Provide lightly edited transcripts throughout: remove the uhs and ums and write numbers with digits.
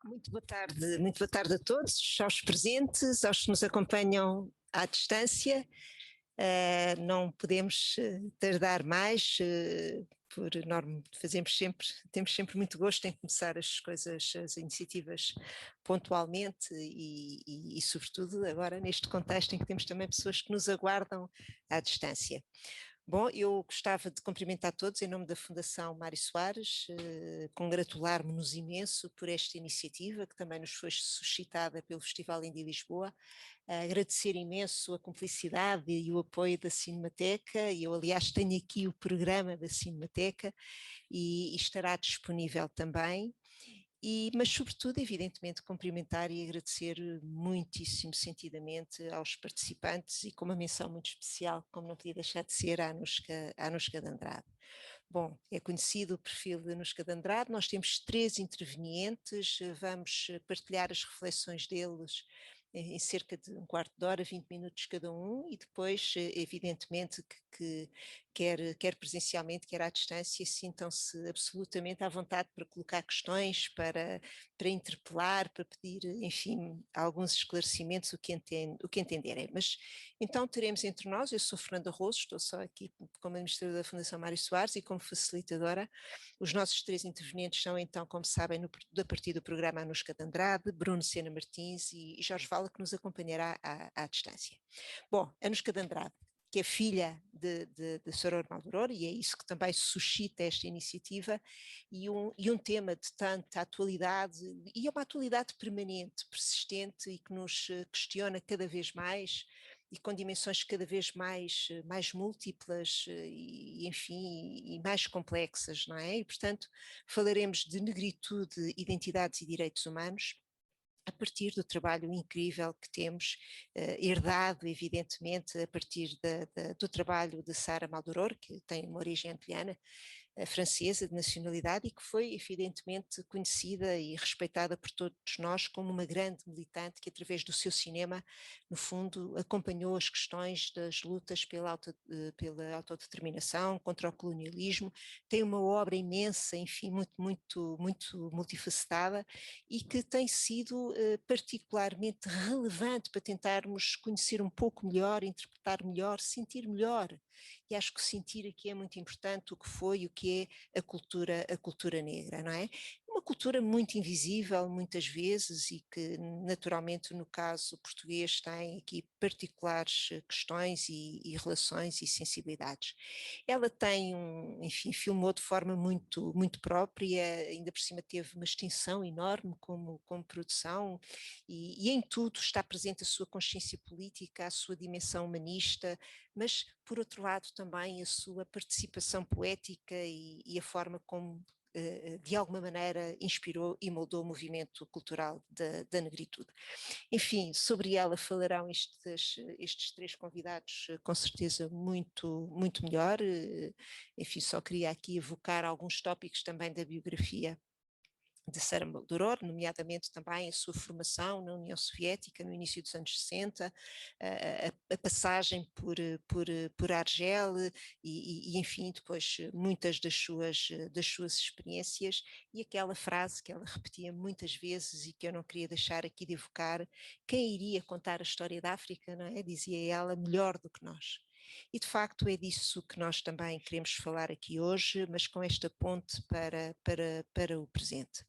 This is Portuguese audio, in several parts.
Muito boa tarde a todos, aos presentes, aos que nos acompanham à distância. Não podemos tardar mais, por norma, temos sempre muito gosto em começar as coisas, as iniciativas pontualmente e sobretudo agora neste contexto em que temos também pessoas que nos aguardam à distância. Bom, eu gostava de cumprimentar todos em nome da Fundação Mário Soares, congratular-me-nos imenso por esta iniciativa que também nos foi suscitada pelo Festival Indie Lisboa, agradecer imenso a cumplicidade e o apoio da Cinemateca. Eu aliás tenho aqui o programa da Cinemateca e estará disponível também. Mas sobretudo, evidentemente, cumprimentar e agradecer muitíssimo sentidamente aos participantes e com uma menção muito especial, como não podia deixar de ser, à Anushka de Andrade. Bom, é conhecido o perfil de Anushka de Andrade, nós temos 3 intervenientes, vamos partilhar as reflexões deles em cerca de um quarto de hora, 20 minutos cada um, e depois, evidentemente, que quer presencialmente, quer à distância, sintam-se absolutamente à vontade para colocar questões, para interpelar, para pedir, enfim, alguns esclarecimentos, o que entenderem. Mas então teremos entre nós, eu sou Fernanda Roso, estou só aqui como administradora da Fundação Mário Soares e como facilitadora. Os nossos 3 intervenientes são então, como sabem, a partir do programa Anushka de Andrade, Bruno Sena Martins e Jorge Vala, que nos acompanhará à distância. Bom, Anushka de Andrade, que é filha de Soror Maldoror, e é isso que também suscita esta iniciativa, e um tema de tanta atualidade, e é uma atualidade permanente, persistente, e que nos questiona cada vez mais, e com dimensões cada vez mais múltiplas e enfim, e mais complexas, não é? E portanto falaremos de negritude, identidades e direitos humanos, a partir do trabalho incrível que temos, herdado evidentemente a partir do trabalho de Sara Maldoror, que tem uma origem antilhana, francesa de nacionalidade e que foi evidentemente conhecida e respeitada por todos nós como uma grande militante que através do seu cinema, no fundo, acompanhou as questões das lutas pela autodeterminação, contra o colonialismo, tem uma obra imensa, enfim, muito multifacetada e que tem sido particularmente relevante para tentarmos conhecer um pouco melhor, interpretar melhor, sentir melhor. E acho que sentir aqui é muito importante o que foi e o que é a cultura negra, não é? Uma cultura muito invisível muitas vezes e que naturalmente no caso português tem aqui particulares questões e relações e sensibilidades. Ela tem enfim, filmou de forma muito própria, ainda por cima teve uma extensão enorme como produção e em tudo está presente a sua consciência política, a sua dimensão humanista, mas por outro lado também a sua participação poética e a forma como de alguma maneira inspirou e moldou o movimento cultural da negritude. Enfim, sobre ela falarão estes 3 convidados com certeza muito melhor, enfim, só queria aqui evocar alguns tópicos também da biografia de Sara Maldoror, nomeadamente também a sua formação na União Soviética no início dos anos 60, a passagem por Argel e enfim, depois muitas das suas experiências e aquela frase que ela repetia muitas vezes e que eu não queria deixar aqui de evocar: quem iria contar a história da África, não é? Dizia ela, melhor do que nós. E de facto é disso que nós também queremos falar aqui hoje, mas com esta ponte para o presente.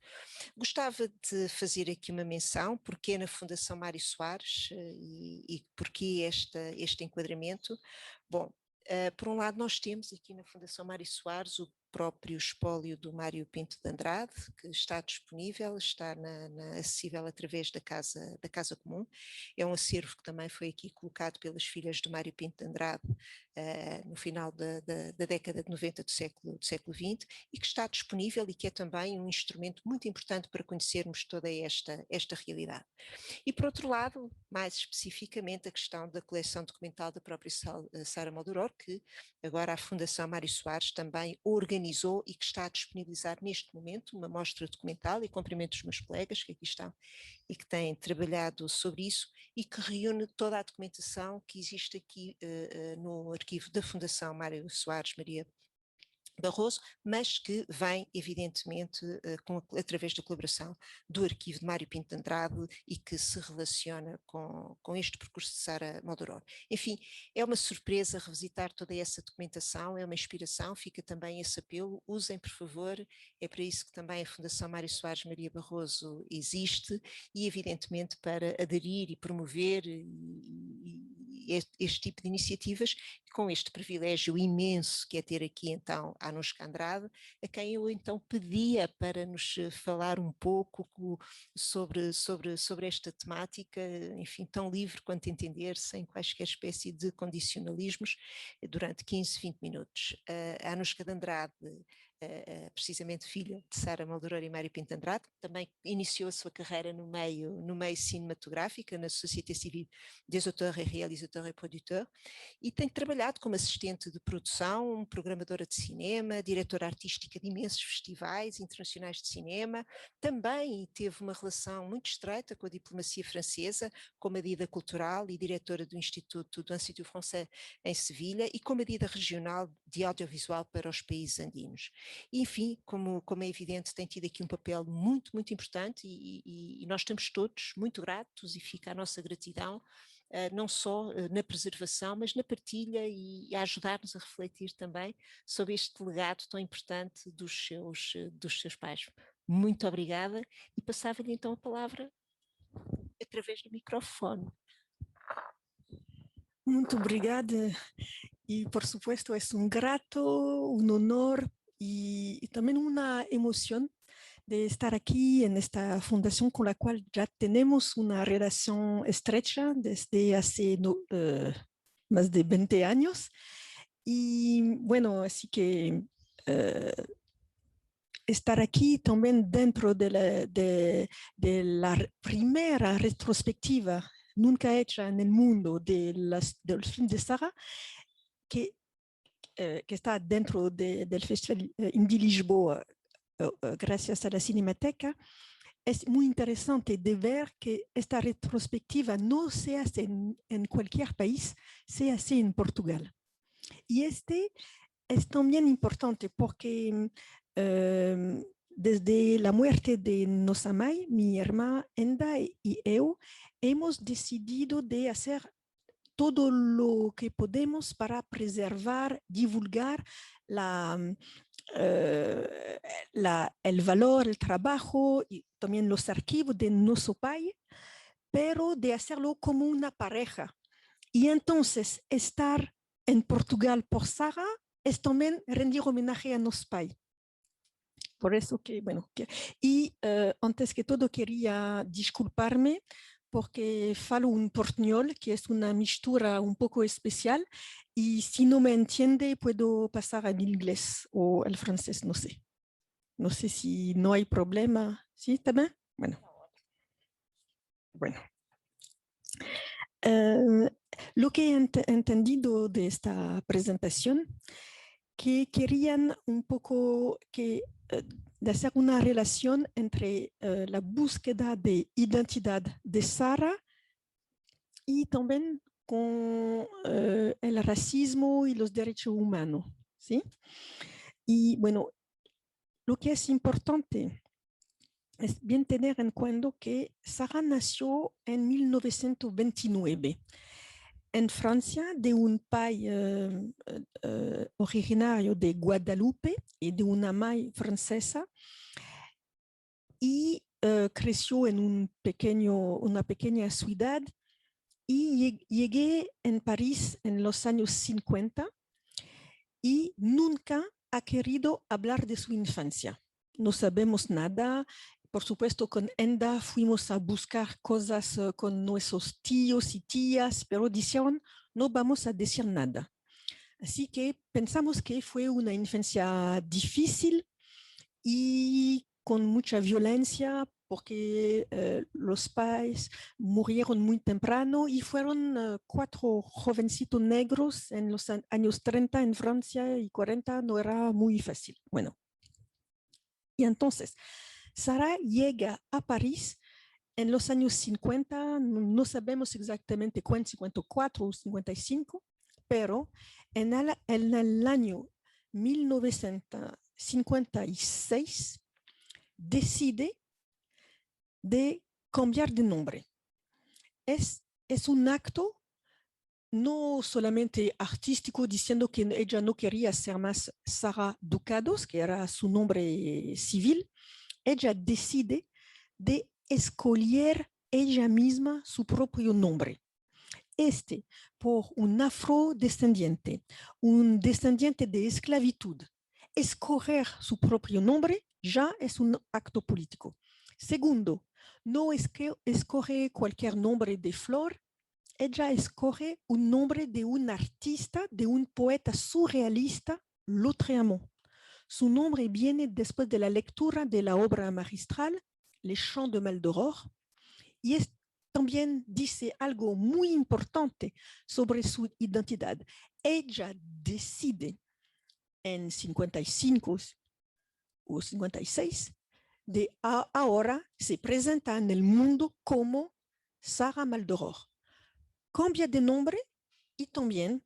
Gostava de fazer aqui uma menção, porque na Fundação Mário Soares e porquê este enquadramento. Bom, por um lado nós temos aqui na Fundação Mário Soares o próprio espólio do Mário Pinto de Andrade, que está disponível, está acessível através da Casa Comum. É um acervo que também foi aqui colocado pelas filhas do Mário Pinto de Andrade no final da década de 90 do século XX e que está disponível e que é também um instrumento muito importante para conhecermos toda esta realidade. E por outro lado, mais especificamente a questão da coleção documental da própria Sara Maldoror, que agora a Fundação Mário Soares também organizou e que está a disponibilizar neste momento uma mostra documental, e cumprimento os meus colegas que aqui estão e que têm trabalhado sobre isso e que reúne toda a documentação que existe aqui no arquivo da Fundação Mário Soares Maria Barroso, mas que vem, evidentemente, através da colaboração do arquivo de Mário Pinto de Andrade e que se relaciona com este percurso de Sara Maldoror. Enfim, é uma surpresa revisitar toda essa documentação, é uma inspiração, fica também esse apelo, usem por favor, é para isso que também a Fundação Mário Soares Maria Barroso existe e evidentemente para aderir e promover este tipo de iniciativas, com este privilégio imenso que é ter aqui então a Anushka Andrade, a quem eu então pedia para nos falar um pouco sobre esta temática, enfim, tão livre quanto entender, sem quaisquer espécie de condicionalismos, durante 15, 20 minutos. A Anushka Andrade, precisamente filha de Sara Maldoror e Mário Pinto Andrade, também iniciou a sua carreira no meio cinematográfico, na Société Civile des Auteurs et Réalisateurs et Producteurs, e tem trabalhado como assistente de produção, programadora de cinema, diretora artística de imensos festivais internacionais de cinema, também teve uma relação muito estreita com a diplomacia francesa, como medida cultural e diretora do Instituto do Institut Français em Sevilha e como medida regional de audiovisual para os países andinos. E, enfim, como é evidente, tem tido aqui um papel muito, muito importante e nós estamos todos muito gratos e fica a nossa gratidão não só na preservação, mas na partilha e a ajudar-nos a refletir também sobre este legado tão importante dos seus pais. Muito obrigada e passava-lhe então a palavra através do microfone. Muito obrigada e, por supuesto, é grato, honor y también una emoción de estar aquí en esta fundación con la cual ya tenemos una relación estrecha desde hace más de 20 años. Y bueno, así que estar aquí también dentro de la primera retrospectiva nunca hecha en el mundo del film de Sara, que está dentro del Festival Indie Lisboa, gracias a la Cinemateca, es muy interesante de ver que esta retrospectiva no se hace en cualquier país, se hace en Portugal. Y este es también importante porque desde la muerte de Nosamay, mi hermana Enda y yo, hemos decidido de hacer todo lo que podemos para preservar, divulgar el valor, el trabajo y también los archivos de nuestro país, pero de hacerlo como una pareja. Y entonces estar en Portugal por Sara es también rendir homenaje a nuestro país. Por eso que, bueno, y antes que todo quería disculparme porque falo un portuñol, que es una mixtura un poco especial, y si no me entiende puedo pasar al inglés o al francés, no sé. No sé si no hay problema. ¿Sí? ¿Está bien? Bueno. Bueno. Lo que he entendido de esta presentación, que querían un poco de hacer una relación entre la búsqueda de identidad de Sara y también con el racismo y los derechos humanos, ¿sí? Y bueno, lo que es importante es bien tener en cuenta que Sara nació en 1929 en Francia, de un país originario de Guadalupe y de una madre francesa, y creció en una pequeña ciudad, y llegué en París en los años 50 y nunca ha querido hablar de su infancia. No sabemos nada. Por supuesto, con Enda fuimos a buscar cosas con nuestros tíos y tías, pero dijeron, no vamos a decir nada. Así que pensamos que fue una infancia difícil y con mucha violencia, porque los padres murieron muy temprano y fueron 4 jovencitos negros en los años 30 en Francia, y 40 no era muy fácil. Bueno, y entonces Sara llega a París en los años 50, no sabemos exactamente cuánto, 54 o 55, pero en el año 1956 decide de cambiar de nombre. Es un acto no solamente artístico, diciendo que ella no quería ser más Sara Ducados, que era su nombre civil. Ella decide de escoger ella misma su propio nombre. Por un afrodescendiente, un descendiente de esclavitud, escoger su propio nombre ya es un acto político. Segundo, no es que escoge cualquier nombre de flor, ella escoge un nombre de un artista, de un poeta surrealista, Lautréamont. Su nombre viene después de la lectura de la obra magistral, Les Chants de Maldoror, y también dice algo muy importante sobre su identidad. Ella decide en 55 o 56 de ahora se presenta en el mundo como Sara Maldoror. Cambia de nombre y también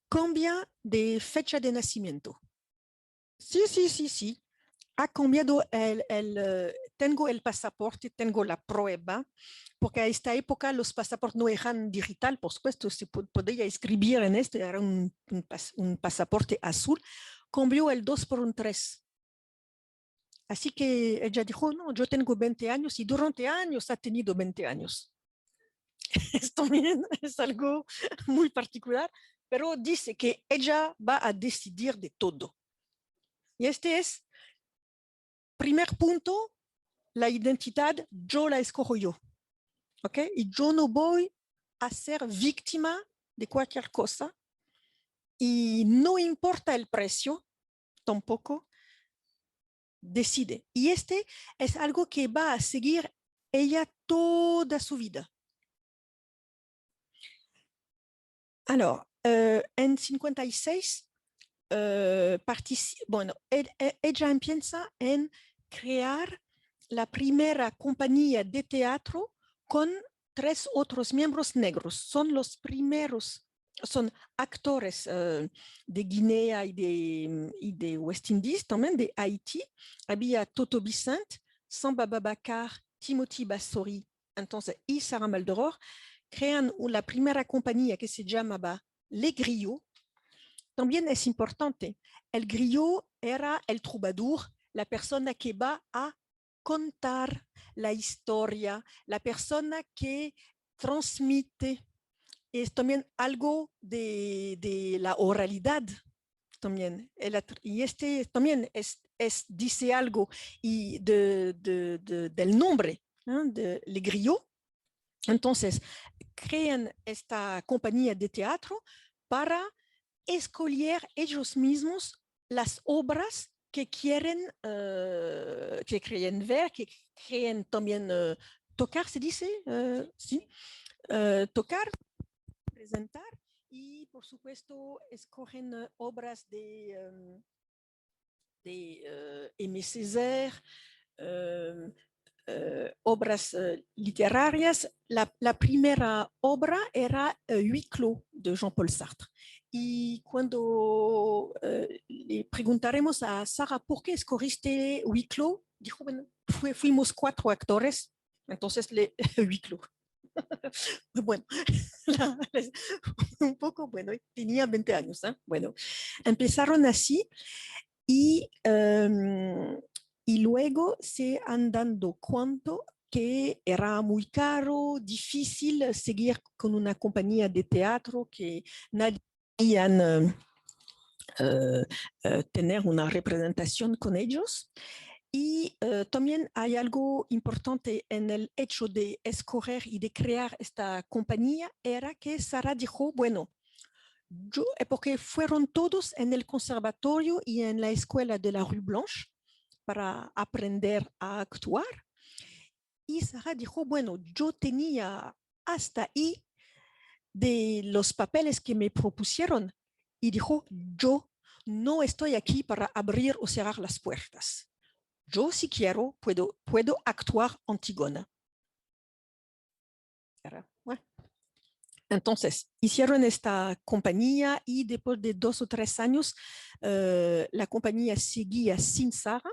cambia de fecha de nacimiento. Sí. Ha cambiado tengo el pasaporte, tengo la prueba, porque a esta época los pasaportes no eran digital, por supuesto, se podía escribir en era un pasaporte azul, cambió el 2 por un 3. Así que ella dijo, no, yo tengo 20 años y durante años ha tenido 20 años. Esto también es algo muy particular, pero dice que ella va a decidir de todo. Y es primer punto, la identidad, yo la escojo yo. ¿Ok? Y yo no voy a ser víctima de cualquier cosa. Y no importa el precio, tampoco, decide. Y es algo que va a seguir ella toda su vida. Alors, en 56, bueno, ella empieza en crear la primera compañía de teatro con 3 otros miembros negros. Son los primeros, son actores de Guinea y de West Indies, también de Haití. Había Toto Vicente, Samba Babacar, Timothy Bassori, entonces, y Sara Maldoror. Crean la primera compañía que se llamaba Les Griots. También es importante, el griot era el troubadour, la persona que va a contar la historia, la persona que transmite. Es también algo de la oralidad. También. Y también dice algo y del nombre, ¿no? De Les Griots. Entonces, crean esta compañía de teatro para escoger ellos mismos las obras que quieren ver, que quieren también tocar, se dice, ¿sí? Tocar, presentar, y por supuesto escogen obras de Aimé Césaire, obras literarias. La primera obra era Huis clos de Jean-Paul Sartre. Y cuando le preguntaremos a Sara por qué escogiste Huis clos, dijo, bueno, fuimos 4 actores, entonces Huis clos. Bueno, un poco, bueno, tenía 20 años, ¿eh? Bueno, empezaron así y luego se han dado cuenta que era muy caro, difícil seguir con una compañía de teatro, que nadie podía tener una representación con ellos. Y también hay algo importante en el hecho de escoger y de crear esta compañía, era que Sara dijo, bueno, porque fueron todos en el conservatorio y en la escuela de la Rue Blanche para aprender a actuar. Y Sara dijo, bueno, yo tenía hasta ahí de los papeles que me propusieron. Y dijo, yo no estoy aquí para abrir o cerrar las puertas. Yo, si quiero, puedo actuar Antígona. Bueno. Entonces, hicieron esta compañía y después de 2 o 3 años, la compañía seguía sin Sara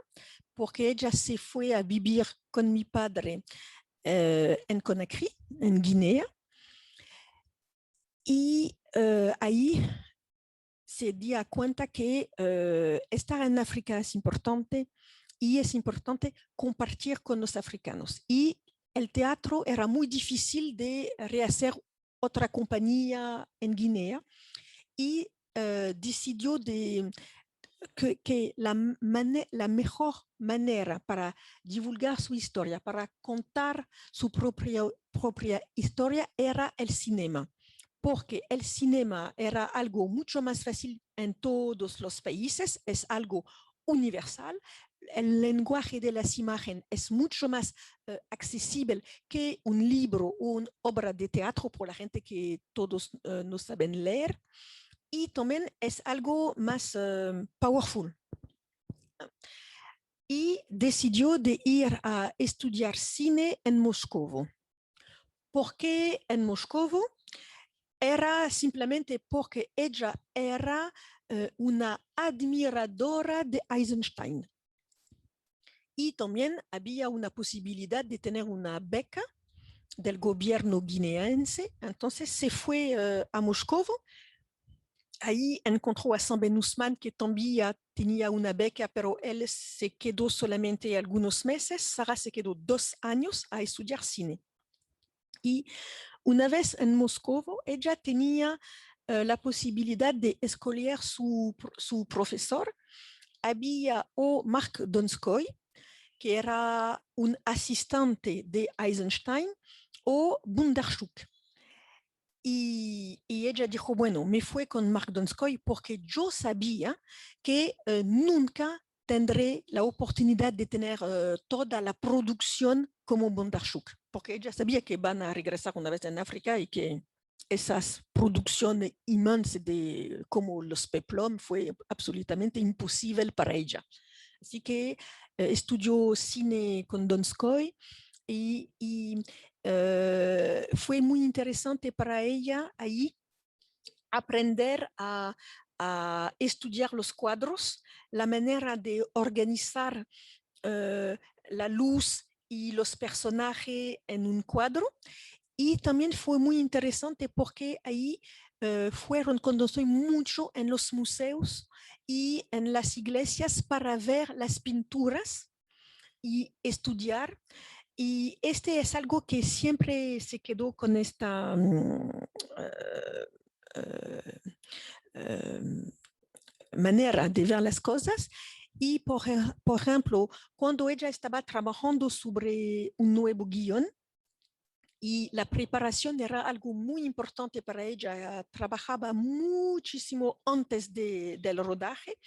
porque ella se fue a vivir con mi padre en Conakry, en Guinea. Y ahí se dio cuenta que estar en África es importante y es importante compartir con los africanos. Y el teatro era muy difícil de rehacer otra compañía en Guinea y decidió que la mejor manera para divulgar su historia, para contar su propia historia era el cinema. Porque el cinema era algo mucho más fácil en todos los países, es algo universal. El lenguaje de las imágenes es mucho más accesible que un libro o una obra de teatro por la gente que todos no saben leer. Y también es algo más powerful. Y decidió de ir a estudiar cine en Moscú. ¿Por qué en Moscú? Era simplemente porque ella era una admiradora de Eisenstein. Y también había una posibilidad de tener una beca del gobierno guineense. Entonces se fue a Moscú. Ahí encontró a Sam Ben-Ousman, que también tenía una beca, pero él se quedó solamente algunos meses. Sara se quedó 2 años a estudiar cine. Y una vez en Moscú, ella tenía la posibilidad de escoger su profesor. Había o Mark Donskoy, que era un asistente de Eisenstein, o Bundarchuk. Y ella dijo, bueno, me fue con Mark Donskoy porque yo sabía que nunca tendré la oportunidad de tener toda la producción como Bondarchuk, porque ella sabía que van a regresar una vez en África y que esas producciones inmensas como los peplum fue absolutamente imposible para ella. Así que estudió cine con Donskoy y fue muy interesante para ella ahí aprender a estudiar los cuadros, la manera de organizar la luz y los personajes en un cuadro. Y también fue muy interesante porque ahí fueron cuando estoy mucho en los museos y en las iglesias para ver las pinturas y estudiar. Y este es algo que siempre se quedó con esta manera de ver las cosas. Y por ejemplo, cuando ella estaba trabajando sobre un nuevo guión, y la preparación era algo muy importante para ella. Trabajaba muchísimo antes del rodaje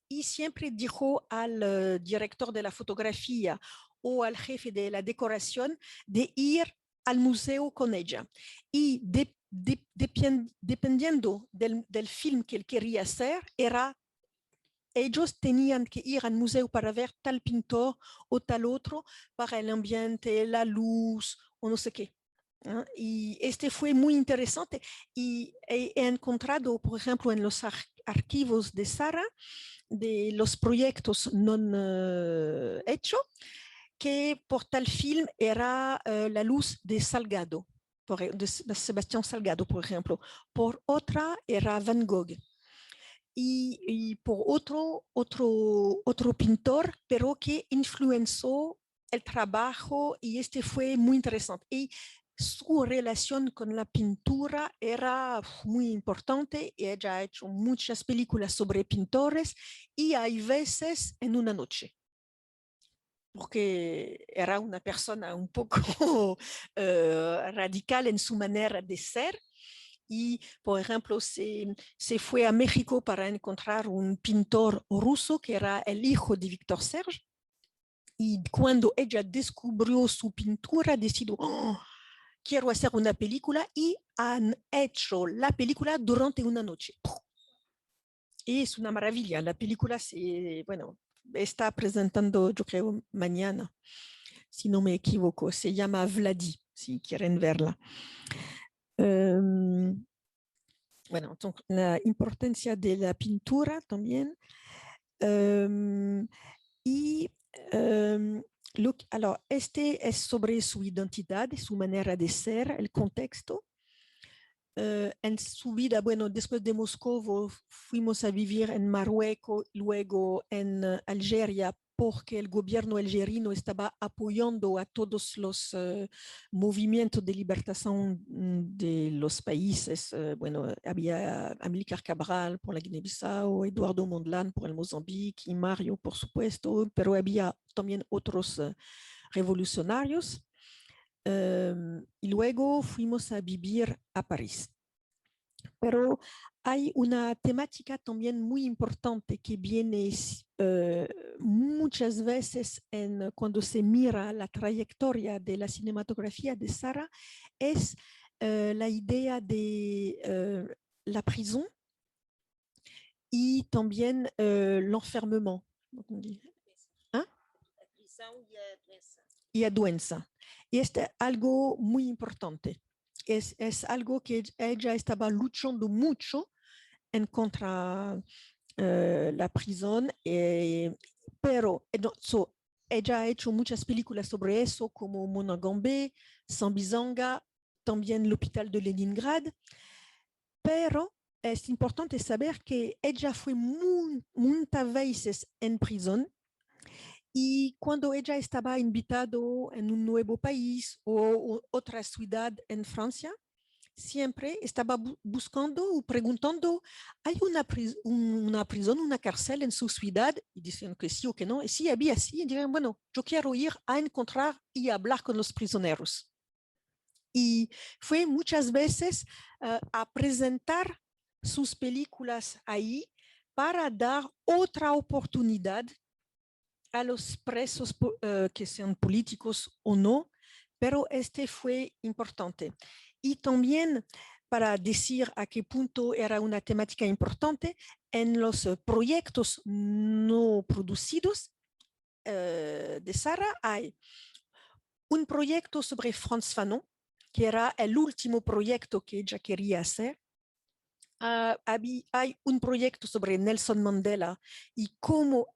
y siempre dijo al director de la fotografía o al jefe de la decoración de ir al museo con ella. Y dependiendo del film que él quería hacer, ellos tenían que ir al museo para ver tal pintor o tal otro para el ambiente, la luz o no sé qué. Y este fue muy interesante y he encontrado, por ejemplo, en los archivos de Sara, de los proyectos no hechos, que por tal film era La luz de Salgado, de Sebastián Salgado, por ejemplo. Por otra era Van Gogh. Y por otro pintor, pero que influenció el trabajo y este fue muy interesante. Y su relación con la pintura era muy importante. Ella ha hecho muchas películas sobre pintores y hay veces en una noche, porque era una persona un poco radical en su manera de ser. Y, por ejemplo, se fue a México para encontrar un pintor ruso que era el hijo de Víctor Serge. Y cuando ella descubrió su pintura, decidió, quiero hacer una película, y han hecho la película durante una noche. Y es una maravilla. La película está presentando, yo creo, mañana, si no me equivoco. Se llama Vladi, si quieren verla. Bueno, entonces, la importancia de la pintura también. Alors, este es sobre su identidad, su manera de ser, el contexto. En su vida, bueno, después de Moscú fuimos a vivir en Marruecos, luego en Algeria, porque el gobierno algerino estaba apoyando a todos los movimientos de libertación de los países. Bueno, había Amílcar Cabral por la Guinea-Bissau, Eduardo Mondlane por el Mozambique y Mario, por supuesto, pero había también otros revolucionarios. Y luego fuimos a vivir a París. Pero hay una temática también muy importante que viene muchas veces cuando se mira la trayectoria de la cinematografía de Sara, es la idea de la prisión y también l'enfermement. ¿Ah? La prisión y la doença. Y este es algo muy importante. Es algo que ella estaba luchando mucho en contra la prisión, pero ella ha hecho muchas películas sobre eso, como Mona Gambé, Sambizanga, también el Hospital de Leningrad, pero es importante saber que ella fue muchas veces en prisión. Y cuando ella estaba invitada en un nuevo país o otra ciudad en Francia, siempre estaba buscando o preguntando, ¿hay una prisión, una cárcel en su ciudad? Y dicen que sí o que no. Y sí, había sí. Y dirían, bueno, yo quiero ir a encontrar y hablar con los prisioneros. Y fue muchas veces a presentar sus películas ahí para dar otra oportunidad a los presos que sean políticos o no, pero este fue importante. Y también para decir a qué punto era una temática importante, en los proyectos no producidos de Sara hay un proyecto sobre Frantz Fanon, que era el último proyecto que ella quería hacer. Hay un proyecto sobre Nelson Mandela y cómo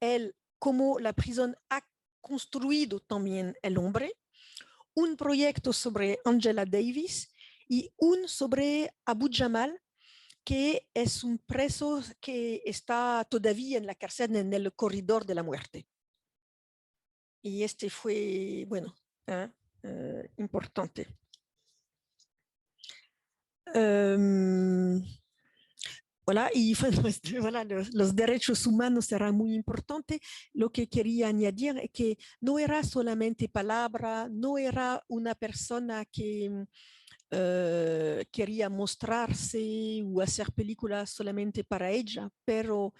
la prisión ha construido también el hombre, un proyecto sobre Angela Davis y un sobre Abu Jamal, que es un preso que está todavía en la cárcel en el corredor de la muerte. Y este fue, bueno, importante. Voilà, y voilà, los derechos humanos eran muy importantes. Lo que quería añadir es que no era solamente palabra, no era una persona que quería mostrarse o hacer películas solamente para ella, pero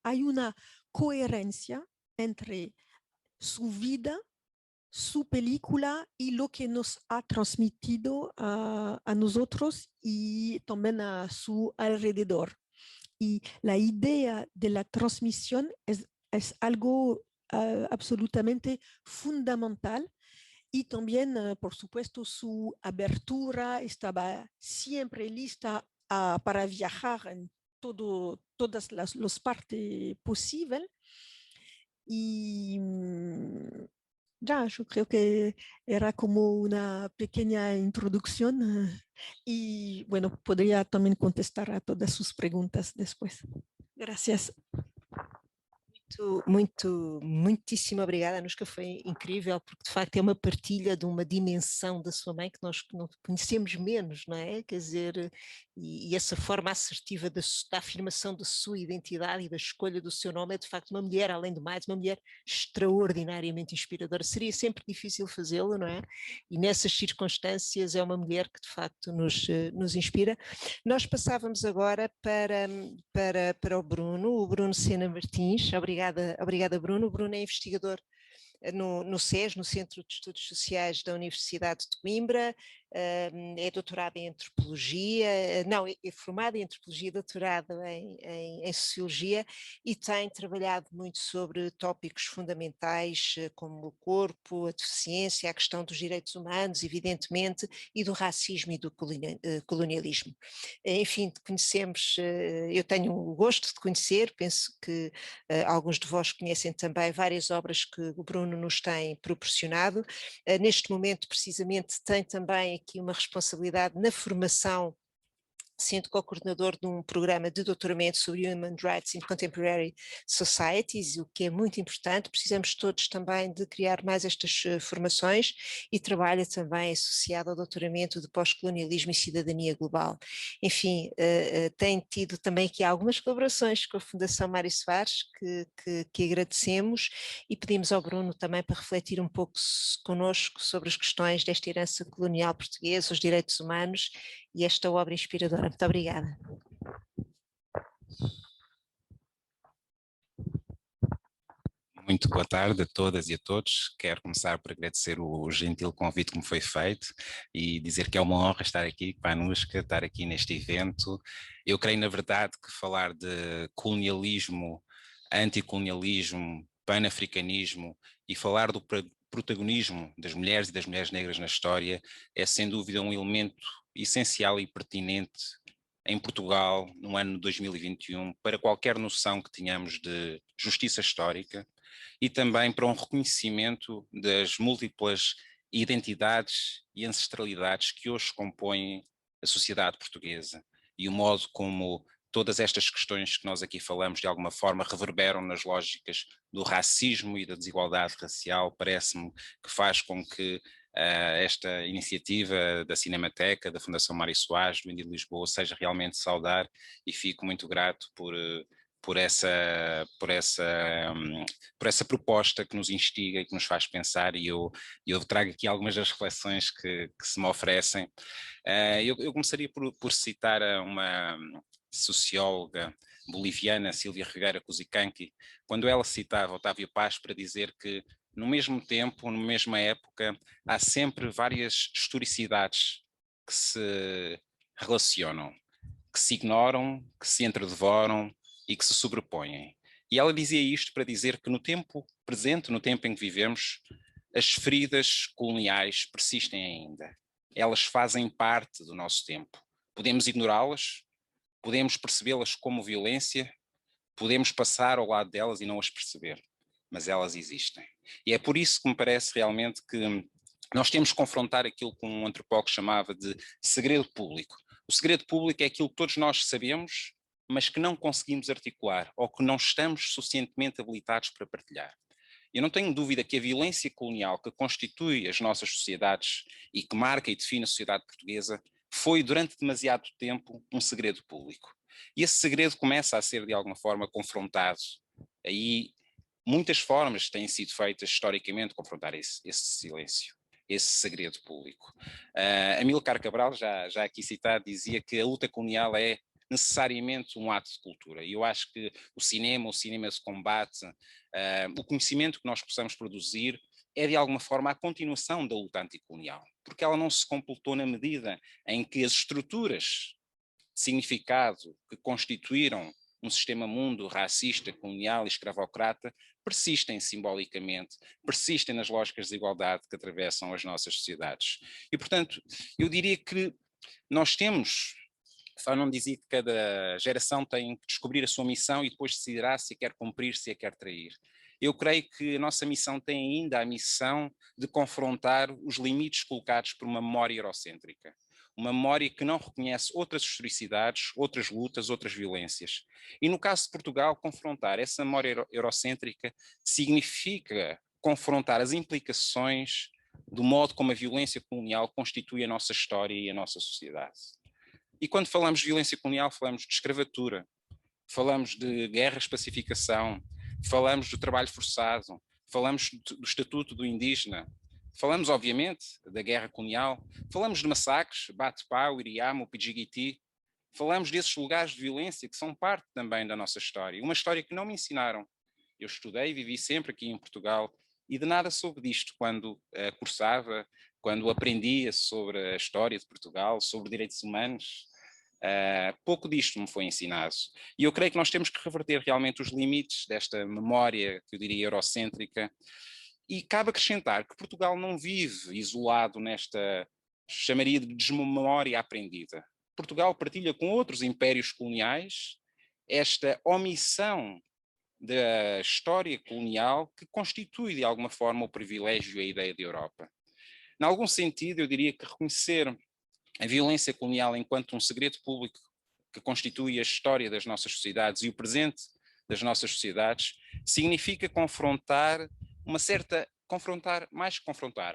hay una coherencia entre su vida, su película y lo que nos ha transmitido a nosotros y también a su alrededor. Y la idea de la transmisión es algo absolutamente fundamental. Y también, por supuesto, su abertura estaba siempre lista para viajar en todas las partes posibles. Y ya, yo creo que era como una pequeña introducción y bueno, podría también contestar a todas sus preguntas después. Gracias. Muitíssimo obrigada, Anushka, foi incrível, porque de facto é uma partilha de uma dimensão da sua mãe que nós não conhecemos menos, não é? Quer dizer, e essa forma assertiva da afirmação da sua identidade e da escolha do seu nome é de facto uma mulher, além do mais, uma mulher extraordinariamente inspiradora. Seria sempre difícil fazê-lo, não é? E nessas circunstâncias é uma mulher que de facto nos inspira. Nós passávamos agora para o Bruno Sena Martins. Obrigada, Bruno. O Bruno é investigador no SES, no Centro de Estudos Sociais da Universidade de Coimbra, é doutorado em antropologia, não, é formado em antropologia, doutorado em sociologia, e tem trabalhado muito sobre tópicos fundamentais como o corpo, a deficiência, a questão dos direitos humanos, evidentemente, e do racismo e do colonialismo. Enfim, conhecemos, eu tenho o gosto de conhecer, penso que alguns de vós conhecem também várias obras que o Bruno nos tem proporcionado. Neste momento, precisamente, tem também aqui uma responsabilidade na formação, sendo co-coordenador de um programa de doutoramento sobre Human Rights in Contemporary Societies, o que é muito importante. Precisamos todos também de criar mais estas formações, e trabalha também associado ao doutoramento de pós-colonialismo e cidadania global. Enfim, tem tido também aqui algumas colaborações com a Fundação Mário Soares, que agradecemos, e pedimos ao Bruno também para refletir um pouco connosco sobre as questões desta herança colonial portuguesa, os direitos humanos e esta obra inspiradora. Muito obrigada. Muito boa tarde a todas e a todos. Quero começar por agradecer o gentil convite que me foi feito e dizer que é uma honra estar aqui conosco, estar aqui neste evento. Eu creio, na verdade, que falar de colonialismo, anticolonialismo, panafricanismo e falar do protagonismo das mulheres e das mulheres negras na história é, sem dúvida, um elemento essencial e pertinente em Portugal, no ano 2021, para qualquer noção que tenhamos de justiça histórica e também para um reconhecimento das múltiplas identidades e ancestralidades que hoje compõem a sociedade portuguesa e o modo como todas estas questões que nós aqui falamos de alguma forma reverberam nas lógicas do racismo e da desigualdade racial. Parece-me que faz com que esta iniciativa da Cinemateca, da Fundação Mário Soares, do Indi de Lisboa, seja realmente saudar, e fico muito grato por essa proposta que nos instiga e que nos faz pensar, e eu trago aqui algumas das reflexões que se me oferecem. Eu começaria por citar uma socióloga boliviana, Silvia Regueira Cusicanqui, quando ela citava Otávio Paz para dizer que no mesmo tempo, na mesma época, há sempre várias historicidades que se relacionam, que se ignoram, que se entredevoram e que se sobrepõem. E ela dizia isto para dizer que no tempo presente, no tempo em que vivemos, as feridas coloniais persistem ainda. Elas fazem parte do nosso tempo. Podemos ignorá-las, podemos percebê-las como violência, podemos passar ao lado delas e não as perceber, mas elas existem. E é por isso que me parece realmente que nós temos que confrontar aquilo que um antropólogo chamava de segredo público. O segredo público é aquilo que todos nós sabemos, mas que não conseguimos articular ou que não estamos suficientemente habilitados para partilhar. Eu não tenho dúvida que a violência colonial que constitui as nossas sociedades e que marca e define a sociedade portuguesa foi durante demasiado tempo um segredo público. E esse segredo começa a ser de alguma forma confrontado. Aí muitas formas têm sido feitas historicamente confrontar esse silêncio, esse segredo público. Amílcar Cabral, já aqui citado, dizia que a luta colonial é necessariamente um ato de cultura, e eu acho que o cinema de combate, o conhecimento que nós possamos produzir é de alguma forma a continuação da luta anticolonial, porque ela não se completou na medida em que as estruturas de significado que constituíram um sistema mundo racista, colonial e escravocrata persistem simbolicamente, persistem nas lógicas de desigualdade que atravessam as nossas sociedades. E, portanto, eu diria que nós temos, só não dizia que cada geração tem que descobrir a sua missão e depois decidirá se a quer cumprir, se a quer trair. Eu creio que a nossa missão tem ainda a missão de confrontar os limites colocados por uma memória eurocêntrica. Uma memória que não reconhece outras historicidades, outras lutas, outras violências. E no caso de Portugal, confrontar essa memória eurocêntrica significa confrontar as implicações do modo como a violência colonial constitui a nossa história e a nossa sociedade. E quando falamos de violência colonial, falamos de escravatura, falamos de guerras, pacificação, falamos do trabalho forçado, falamos do estatuto do indígena, falamos, obviamente, da guerra colonial, falamos de massacres, Bate-Pau, Iriamo, Pidjigiti, falamos desses lugares de violência que são parte também da nossa história. Uma história que não me ensinaram. Eu estudei e vivi sempre aqui em Portugal e de nada soube disto quando cursava, quando aprendia sobre a história de Portugal, sobre direitos humanos, pouco disto me foi ensinado. E eu creio que nós temos que reverter realmente os limites desta memória, que eu diria eurocêntrica, e cabe acrescentar que Portugal não vive isolado nesta, chamaria de desmemória aprendida. Portugal partilha com outros impérios coloniais esta omissão da história colonial que constitui de alguma forma o privilégio e a ideia de Europa. Em algum sentido, eu diria que reconhecer a violência colonial enquanto um segredo público que constitui a história das nossas sociedades e o presente das nossas sociedades significa confrontar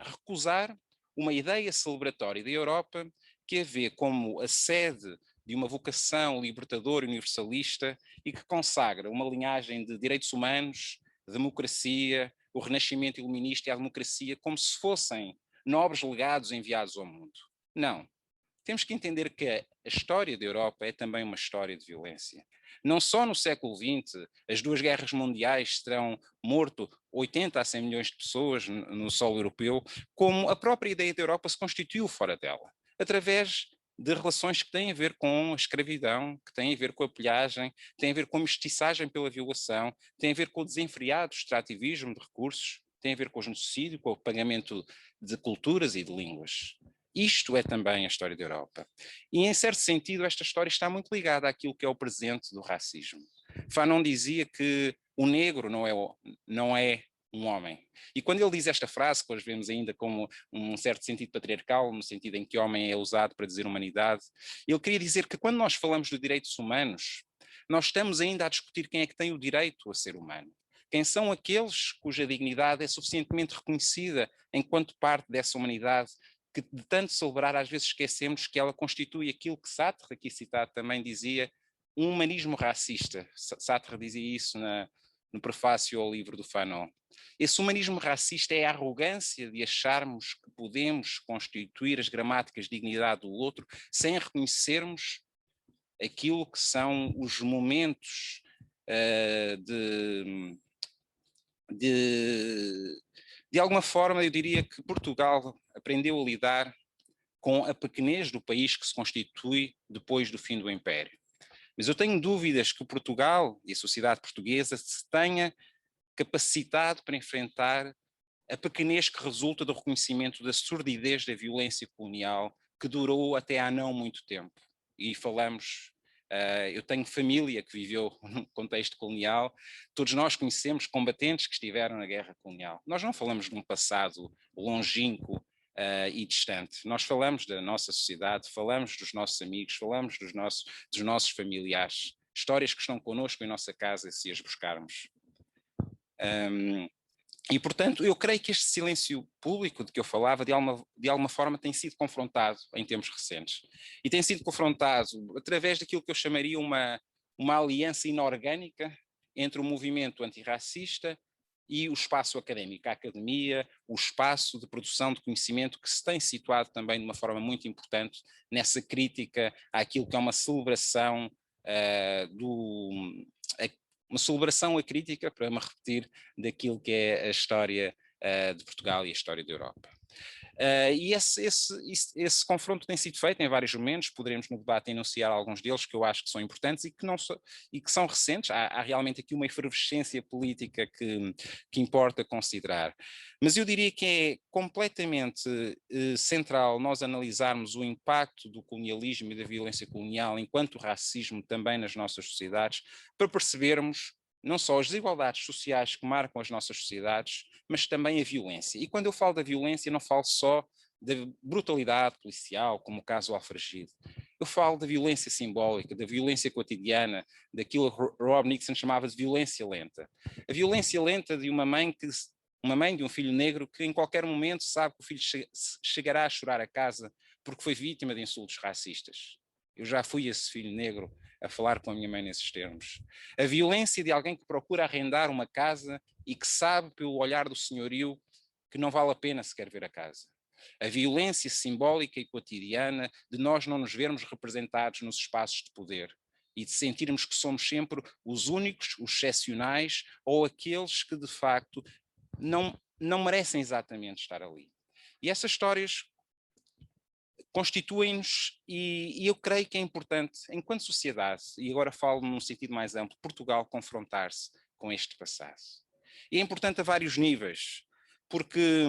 recusar uma ideia celebratória da Europa que a vê como a sede de uma vocação libertadora e universalista e que consagra uma linhagem de direitos humanos, democracia, o renascimento iluminista e a democracia como se fossem nobres legados enviados ao mundo. Não. Temos que entender que a história da Europa é também uma história de violência. Não só no século XX, as duas guerras mundiais terão morto 80 a 100 milhões de pessoas no solo europeu, como a própria ideia da Europa se constituiu fora dela, através de relações que têm a ver com a escravidão, que têm a ver com a pilhagem, têm a ver com a mestiçagem pela violação, têm a ver com o desenfreado extrativismo de recursos, têm a ver com o genocídio, com o apagamento de culturas e de línguas. Isto é também a história da Europa. E, em certo sentido, esta história está muito ligada àquilo que é o presente do racismo. Fanon dizia que o negro não é um homem. E quando ele diz esta frase, que hoje vemos ainda como um certo sentido patriarcal, no sentido em que homem é usado para dizer humanidade, ele queria dizer que quando nós falamos de direitos humanos, nós estamos ainda a discutir quem é que tem o direito a ser humano. Quem são aqueles cuja dignidade é suficientemente reconhecida enquanto parte dessa humanidade que de tanto celebrar às vezes esquecemos que ela constitui aquilo que Sartre, aqui citado também, dizia, um humanismo racista. Sartre dizia isso no prefácio ao livro do Fanon. Esse humanismo racista é a arrogância de acharmos que podemos constituir as gramáticas de dignidade do outro sem reconhecermos aquilo que são os momentos de alguma forma, eu diria que Portugal aprendeu a lidar com a pequenez do país que se constitui depois do fim do Império. Mas eu tenho dúvidas que Portugal e a sociedade portuguesa se tenha capacitado para enfrentar a pequenez que resulta do reconhecimento da sordidez da violência colonial que durou até há não muito tempo. E falamos... eu tenho família que viveu num contexto colonial, todos nós conhecemos combatentes que estiveram na guerra colonial. Nós não falamos de um passado longínquo e distante, nós falamos da nossa sociedade, falamos dos nossos amigos, falamos dos nossos familiares, histórias que estão connosco em nossa casa se as buscarmos. E, portanto, eu creio que este silêncio público de que eu falava, de alguma forma, tem sido confrontado em tempos recentes. E tem sido confrontado através daquilo que eu chamaria uma aliança inorgânica entre o movimento antirracista e o espaço académico, a academia, o espaço de produção de conhecimento que se tem situado também de uma forma muito importante nessa crítica àquilo que é uma celebração uma celebração acrítica, para me repetir, daquilo que é a história de Portugal e a história da Europa. E esse confronto tem sido feito em vários momentos, poderemos no debate enunciar alguns deles que eu acho que são importantes e que são recentes. Há realmente aqui uma efervescência política que importa considerar. Mas eu diria que é completamente central nós analisarmos o impacto do colonialismo e da violência colonial enquanto racismo também nas nossas sociedades, para percebermos não só as desigualdades sociais que marcam as nossas sociedades, mas também a violência. E quando eu falo da violência, não falo só da brutalidade policial, como o caso Alfragide. Eu falo da violência simbólica, da violência cotidiana, daquilo que Rob Nixon chamava de violência lenta. A violência lenta de uma mãe de um filho negro que em qualquer momento sabe que o filho chegará a chorar a casa porque foi vítima de insultos racistas. Eu já fui esse filho negro a falar com a minha mãe nesses termos. A violência de alguém que procura arrendar uma casa e que sabe pelo olhar do senhorio que não vale a pena sequer ver a casa. A violência simbólica e cotidiana de nós não nos vermos representados nos espaços de poder e de sentirmos que somos sempre os únicos, os excepcionais ou aqueles que de facto não merecem exatamente estar ali. E essas histórias constituem-nos, e eu creio que é importante, enquanto sociedade, e agora falo num sentido mais amplo, Portugal confrontar-se com este passado. E é importante a vários níveis, porque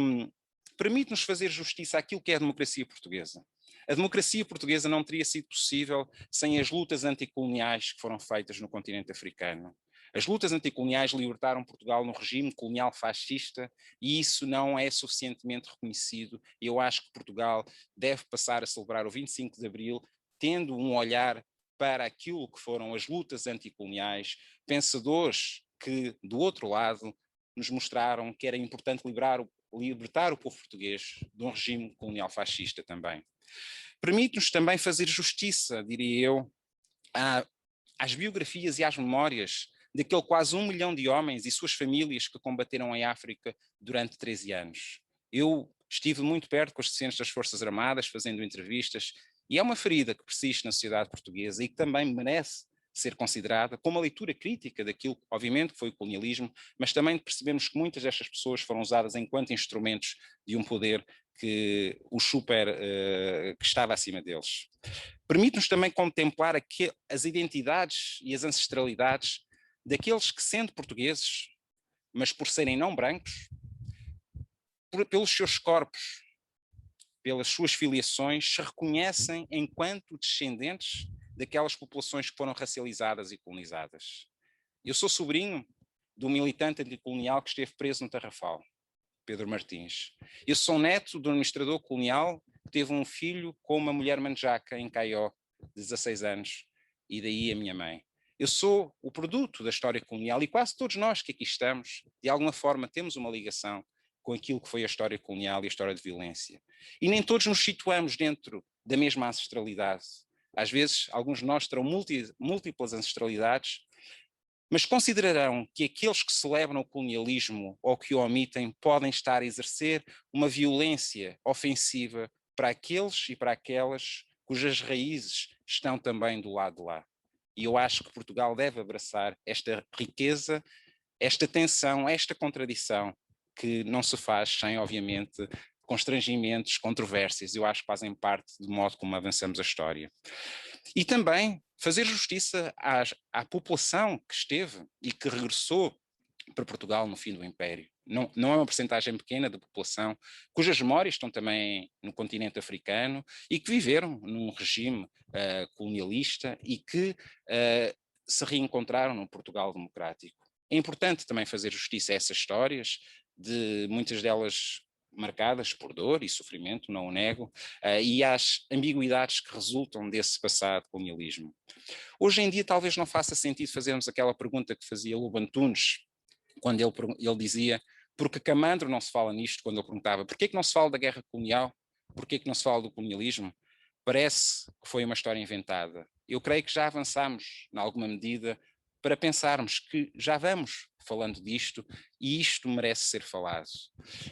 permite-nos fazer justiça àquilo que é a democracia portuguesa. A democracia portuguesa não teria sido possível sem as lutas anticoloniais que foram feitas no continente africano. As lutas anticoloniais libertaram Portugal no regime colonial fascista e isso não é suficientemente reconhecido. Eu acho que Portugal deve passar a celebrar o 25 de Abril tendo um olhar para aquilo que foram as lutas anticoloniais, pensadores que, do outro lado, nos mostraram que era importante libertar o povo português de um regime colonial fascista também. Permite-nos também fazer justiça, diria eu, às biografias e às memórias daquele quase 1 milhão de homens e suas famílias que combateram em África durante 13 anos. Eu estive muito perto com os descendentes das Forças Armadas, fazendo entrevistas, e é uma ferida que persiste na sociedade portuguesa e que também merece ser considerada com uma leitura crítica daquilo, obviamente, que foi o colonialismo, mas também percebemos que muitas destas pessoas foram usadas enquanto instrumentos de um poder que que estava acima deles. Permite-nos também contemplar as identidades e as ancestralidades daqueles que, sendo portugueses, mas por serem não brancos, pelos seus corpos, pelas suas filiações, se reconhecem enquanto descendentes daquelas populações que foram racializadas e colonizadas. Eu sou sobrinho do militante anticolonial que esteve preso no Tarrafal, Pedro Martins. Eu sou neto do administrador colonial que teve um filho com uma mulher manjaca em Caió, de 16 anos, e daí a minha mãe. Eu sou o produto da história colonial e quase todos nós que aqui estamos, de alguma forma, temos uma ligação com aquilo que foi a história colonial e a história de violência. E nem todos nos situamos dentro da mesma ancestralidade. Às vezes, alguns de nós terão múltiplas ancestralidades, mas considerarão que aqueles que celebram o colonialismo ou que o omitem podem estar a exercer uma violência ofensiva para aqueles e para aquelas cujas raízes estão também do lado de lá. E eu acho que Portugal deve abraçar esta riqueza, esta tensão, esta contradição que não se faz sem, obviamente, constrangimentos, controvérsias. Eu acho que fazem parte do modo como avançamos a história. E também fazer justiça à população que esteve e que regressou para Portugal no fim do Império. Não é uma percentagem pequena da população, cujas memórias estão também no continente africano e que viveram num regime colonialista e que se reencontraram no Portugal democrático. É importante também fazer justiça a essas histórias, de muitas delas marcadas por dor e sofrimento, não o nego, e às ambiguidades que resultam desse passado colonialismo. Hoje em dia talvez não faça sentido fazermos aquela pergunta que fazia Lobo Antunes, quando ele dizia, porque Camandro não se fala nisto, quando ele perguntava, porquê que não se fala da guerra colonial? Porquê que não se fala do colonialismo? Parece que foi uma história inventada. Eu creio que já avançamos, em alguma medida, para pensarmos que já vamos falando disto e isto merece ser falado.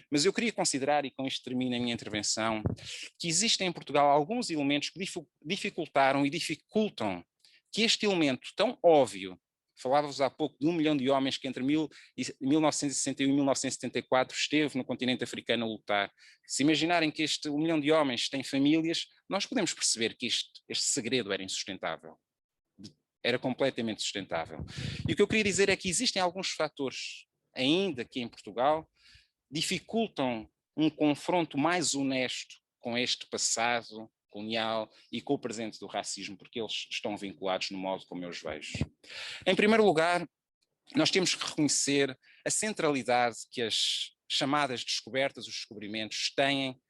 Mas eu queria considerar, e com isto termino a minha intervenção, que existem em Portugal alguns elementos que dificultaram e dificultam que este elemento tão óbvio, falava-vos há pouco de 1 milhão de homens que entre 1961 e 1974 esteve no continente africano a lutar. Se imaginarem que este 1 milhão de homens têm famílias, nós podemos perceber que este segredo era insustentável. Era completamente sustentável. E o que eu queria dizer é que existem alguns fatores, ainda aqui em Portugal, dificultam um confronto mais honesto com este passado colonial e com o presente do racismo, porque eles estão vinculados no modo como eu os vejo. Em primeiro lugar, nós temos que reconhecer a centralidade que as chamadas descobertas, os descobrimentos, têm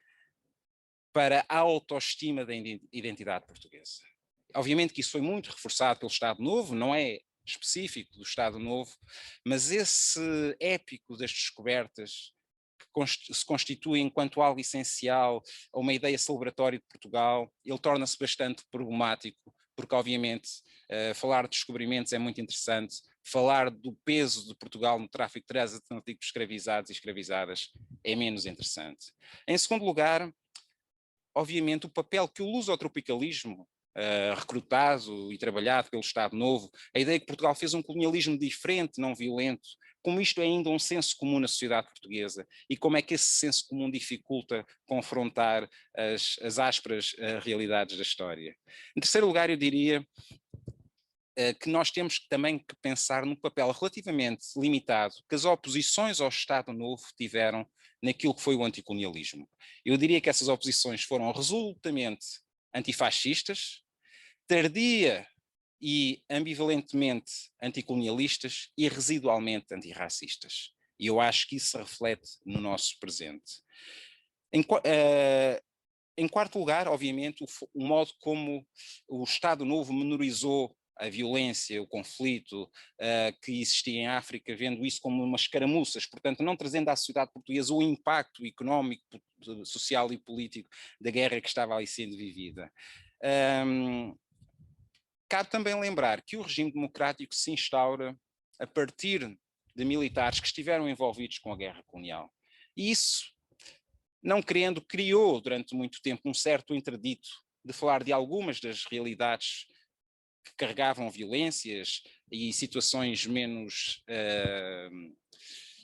para a autoestima da identidade portuguesa. Obviamente que isso foi muito reforçado pelo Estado Novo, não é específico do Estado Novo, mas esse épico das descobertas que se constitui enquanto algo essencial a uma ideia celebratória de Portugal, ele torna-se bastante problemático, porque obviamente falar de descobrimentos é muito interessante, falar do peso de Portugal no tráfico de transatlântico de escravizados e escravizadas é menos interessante. Em segundo lugar, obviamente o papel que o lusotropicalismo recrutado e trabalhado pelo Estado Novo, a ideia que Portugal fez um colonialismo diferente, não violento, como isto é ainda um senso comum na sociedade portuguesa e como é que esse senso comum dificulta confrontar as ásperas realidades da história. Em terceiro lugar, eu diria que nós temos também que pensar no papel relativamente limitado que as oposições ao Estado Novo tiveram naquilo que foi o anticolonialismo. Eu diria que essas oposições foram resolutamente antifascistas, tardia e ambivalentemente anticolonialistas e residualmente antirracistas. E eu acho que isso se reflete no nosso presente. Em quarto lugar, obviamente, o modo como o Estado Novo menorizou a violência, o conflito que existia em África, vendo isso como umas escaramuças, portanto não trazendo à sociedade portuguesa o impacto económico, social e político da guerra que estava ali sendo vivida. Cabe também lembrar que o regime democrático se instaura a partir de militares que estiveram envolvidos com a guerra colonial. E isso, não querendo, criou durante muito tempo um certo interdito de falar de algumas das realidades que carregavam violências e situações menos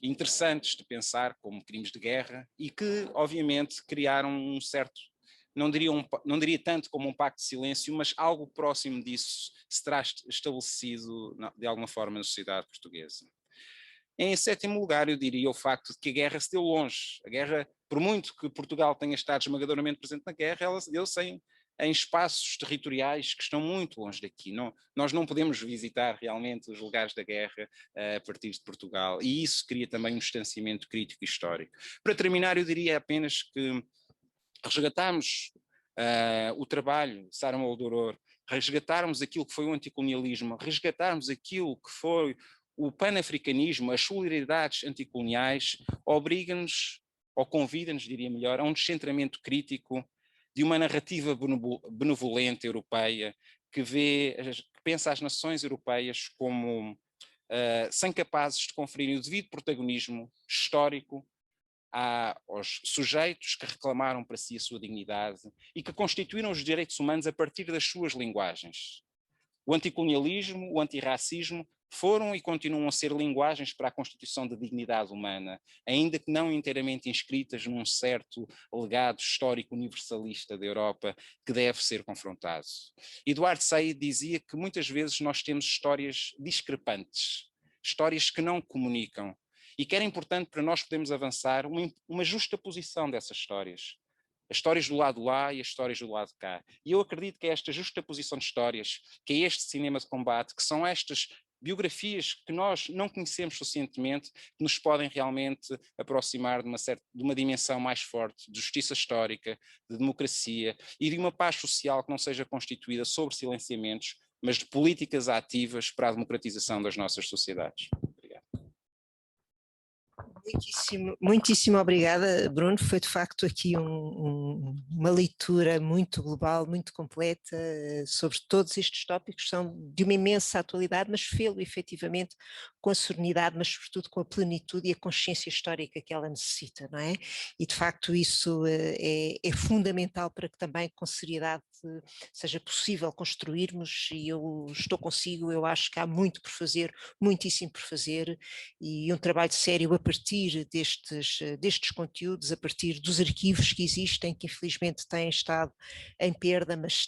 interessantes de pensar, como crimes de guerra, e que, obviamente, criaram um certo, não diria tanto como um pacto de silêncio, mas algo próximo disso se terá estabelecido, de alguma forma, na sociedade portuguesa. Em sétimo lugar, eu diria o facto de que a guerra se deu longe. A guerra, por muito que Portugal tenha estado esmagadoramente presente na guerra, ela se deu-se em espaços territoriais que estão muito longe daqui. Nós não podemos visitar realmente os lugares da guerra a partir de Portugal, e isso cria também um distanciamento crítico e histórico. Para terminar, eu diria apenas que resgatarmos o trabalho de Sara Moldoror, resgatarmos aquilo que foi o anticolonialismo, resgatarmos aquilo que foi o panafricanismo, as solidariedades anticoloniais, obriga-nos, ou convida-nos, diria melhor, a um descentramento crítico de uma narrativa benevolente europeia que pensa as nações europeias como sem capazes de conferirem o devido protagonismo histórico aos sujeitos que reclamaram para si a sua dignidade e que constituíram os direitos humanos a partir das suas linguagens. O anticolonialismo, o antirracismo foram e continuam a ser linguagens para a constituição da dignidade humana, ainda que não inteiramente inscritas num certo legado histórico universalista da Europa que deve ser confrontado. Eduardo Said dizia que muitas vezes nós temos histórias discrepantes, histórias que não comunicam, e que era importante para nós podermos avançar uma justa posição dessas histórias. As histórias do lado lá e as histórias do lado cá. E eu acredito que é esta justaposição de histórias, que é este cinema de combate, que são estas biografias que nós não conhecemos suficientemente, que nos podem realmente aproximar de uma dimensão mais forte de justiça histórica, de democracia e de uma paz social que não seja constituída sobre silenciamentos, mas de políticas ativas para a democratização das nossas sociedades. Muitíssimo obrigada, Bruno. Foi de facto aqui uma leitura muito global, muito completa sobre todos estes tópicos, que são de uma imensa atualidade, mas fê-lo efetivamente com a serenidade, mas sobretudo com a plenitude e a consciência histórica que ela necessita, não é? E de facto isso é fundamental para que também com seriedade seja possível construirmos, e eu estou consigo, eu acho que há muito por fazer, muitíssimo por fazer, e um trabalho sério a partir destes conteúdos, a partir dos arquivos que existem, que infelizmente têm estado em perda, mas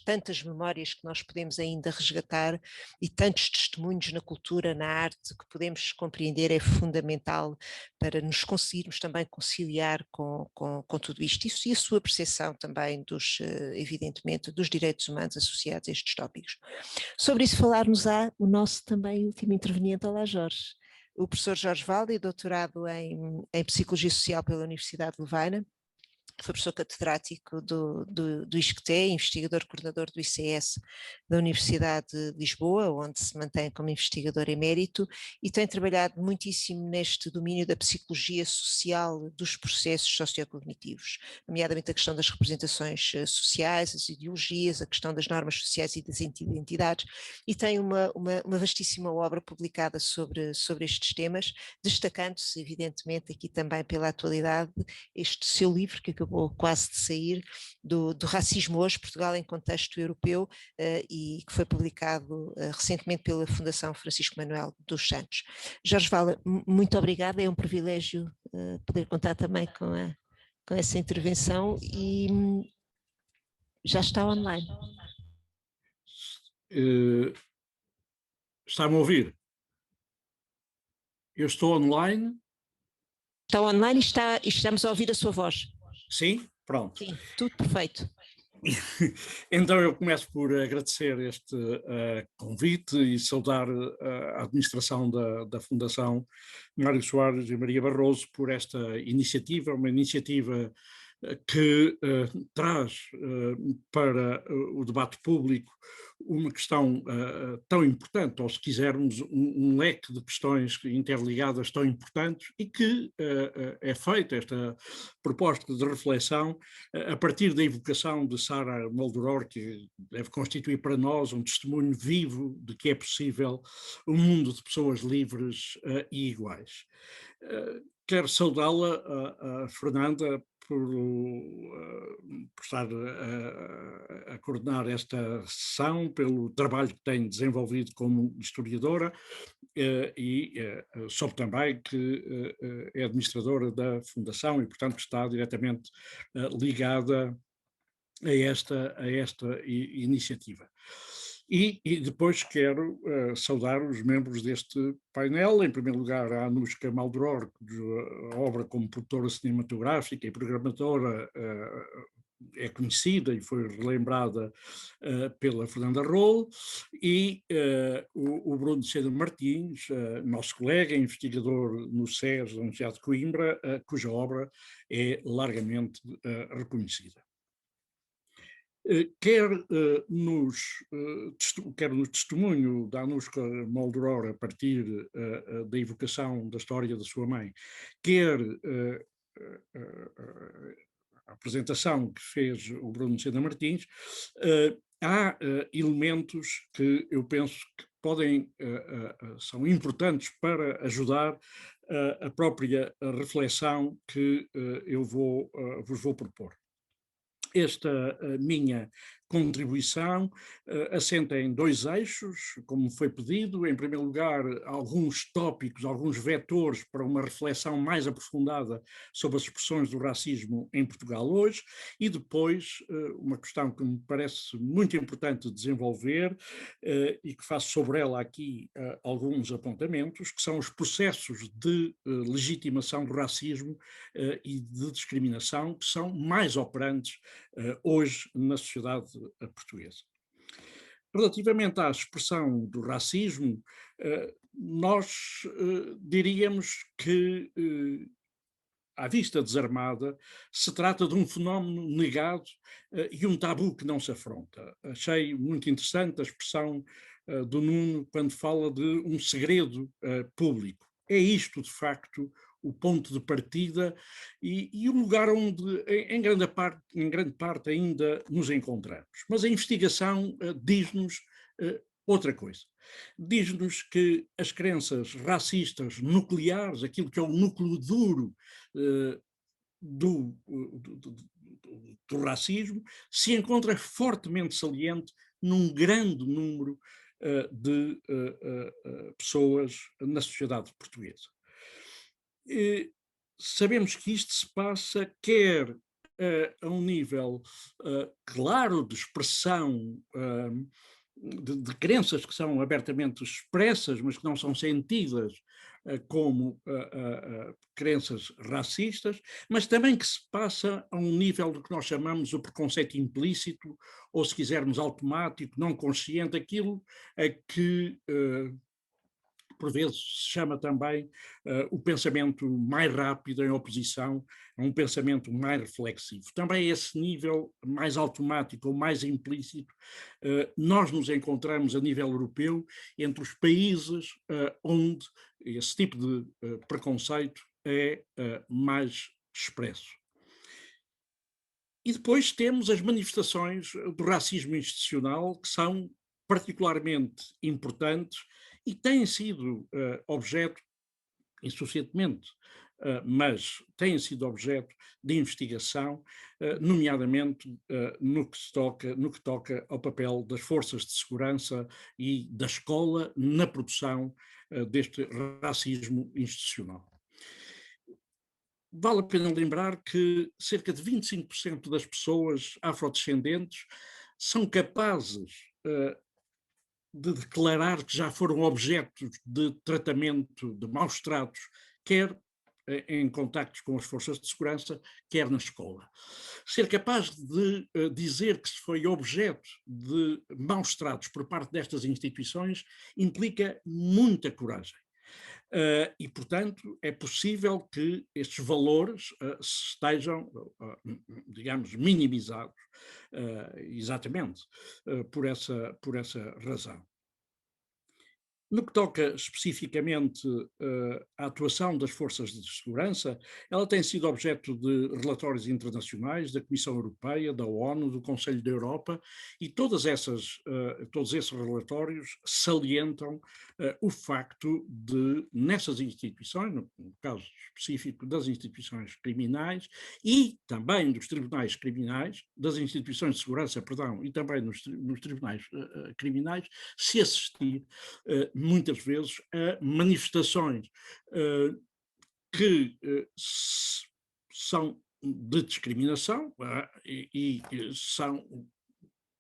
tantas memórias que nós podemos ainda resgatar e tantos testemunhos na cultura, na arte, que podemos compreender, é fundamental para nos conseguirmos também conciliar com tudo isto. Isso e a sua percepção também evidentemente, dos direitos humanos associados a estes tópicos. Sobre isso falar-nos-á o nosso também último interveniente. Olá, Jorge. O professor Jorge Valde, doutorado em Psicologia Social pela Universidade de Lovaina, foi professor catedrático do ISCTE, investigador coordenador do ICS da Universidade de Lisboa, onde se mantém como investigador emérito, e tem trabalhado muitíssimo neste domínio da psicologia social dos processos sociocognitivos, nomeadamente a questão das representações sociais, as ideologias, a questão das normas sociais e das identidades, e tem uma vastíssima obra publicada sobre estes temas, destacando-se evidentemente aqui também pela atualidade este seu livro, que acabou acabou quase de sair, do Racismo Hoje, Portugal em Contexto Europeu, e que foi publicado recentemente pela Fundação Francisco Manuel dos Santos. Jorge Vala, muito obrigada, é um privilégio poder contar também com essa intervenção e já está online. Está-me a ouvir? Eu estou online. Está online e estamos a ouvir a sua voz. Sim? Pronto. Sim, tudo perfeito. Então eu começo por agradecer este convite e saudar a administração da Fundação Mário Soares e Maria Barroso por esta iniciativa, uma iniciativa que traz para o debate público uma questão tão importante, ou se quisermos um leque de questões interligadas tão importantes, e que é feita esta proposta de reflexão a partir da evocação de Sarah Moldoror, que deve constituir para nós um testemunho vivo de que é possível um mundo de pessoas livres e iguais. Quero saudá-la, a Fernanda, por estar a coordenar esta sessão, pelo trabalho que tem desenvolvido como historiadora, e soube também que é administradora da Fundação e, portanto, está diretamente ligada a esta iniciativa. E depois quero saudar os membros deste painel, em primeiro lugar a Anushka Maldoror, cuja obra como produtora cinematográfica e programadora é conhecida e foi relembrada pela Fernanda Roll, e o Bruno Cedo Martins, nosso colega, investigador no SES da Universidade de Coimbra, cuja obra é largamente reconhecida. Quer no testemunho da Anushka Maldoror a partir da evocação da história da sua mãe, quer a apresentação que fez o Bruno Sena Martins, há elementos que eu penso que são importantes para ajudar a própria reflexão que eu vos vou propor. Esta minha contribuição assenta em dois eixos, como foi pedido. Em primeiro lugar, alguns tópicos, alguns vetores para uma reflexão mais aprofundada sobre as expressões do racismo em Portugal hoje, e depois uma questão que me parece muito importante desenvolver e que faço sobre ela aqui alguns apontamentos, que são os processos de legitimação do racismo e de discriminação que são mais operantes hoje na sociedade portuguesa. Relativamente à expressão do racismo, nós diríamos que, à vista desarmada, se trata de um fenómeno negado e um tabu que não se afronta. Achei muito interessante a expressão do Nuno quando fala de um segredo público. É isto, de facto, o ponto de partida e o lugar onde, em grande parte, ainda nos encontramos. Mas a investigação diz-nos outra coisa. Diz-nos que as crenças racistas nucleares, aquilo que é o núcleo duro do racismo, se encontra fortemente saliente num grande número de pessoas na sociedade portuguesa. Sabemos que isto se passa quer a um nível claro de expressão de crenças que são abertamente expressas, mas que não são sentidas como crenças racistas, mas também que se passa a um nível do que nós chamamos o preconceito implícito, ou se quisermos automático, não consciente, aquilo a que por vezes se chama também o pensamento mais rápido em oposição a um pensamento mais reflexivo. Também a esse nível mais automático ou mais implícito, nós nos encontramos a nível europeu entre os países onde esse tipo de preconceito é mais expresso. E depois temos as manifestações do racismo institucional, que são particularmente importantes e têm sido objeto, insuficientemente, mas têm sido objeto de investigação, nomeadamente no que toca ao papel das forças de segurança e da escola na produção deste racismo institucional. Vale a pena lembrar que cerca de 25% das pessoas afrodescendentes são capazes de declarar que já foram objetos de tratamento, de maus tratos, quer em contactos com as forças de segurança, quer na escola. Ser capaz de dizer que se foi objeto de maus tratos por parte destas instituições implica muita coragem. E, portanto, é possível que estes valores estejam, digamos, minimizados, exatamente por essa razão. No que toca especificamente à atuação das forças de segurança, ela tem sido objeto de relatórios internacionais da Comissão Europeia, da ONU, do Conselho da Europa, e todos esses relatórios salientam o facto de, nessas instituições, no caso específico das instituições criminais e também dos tribunais criminais, das instituições de segurança, perdão, e também nos tribunais criminais, se assistir muitas vezes a manifestações que são de discriminação e são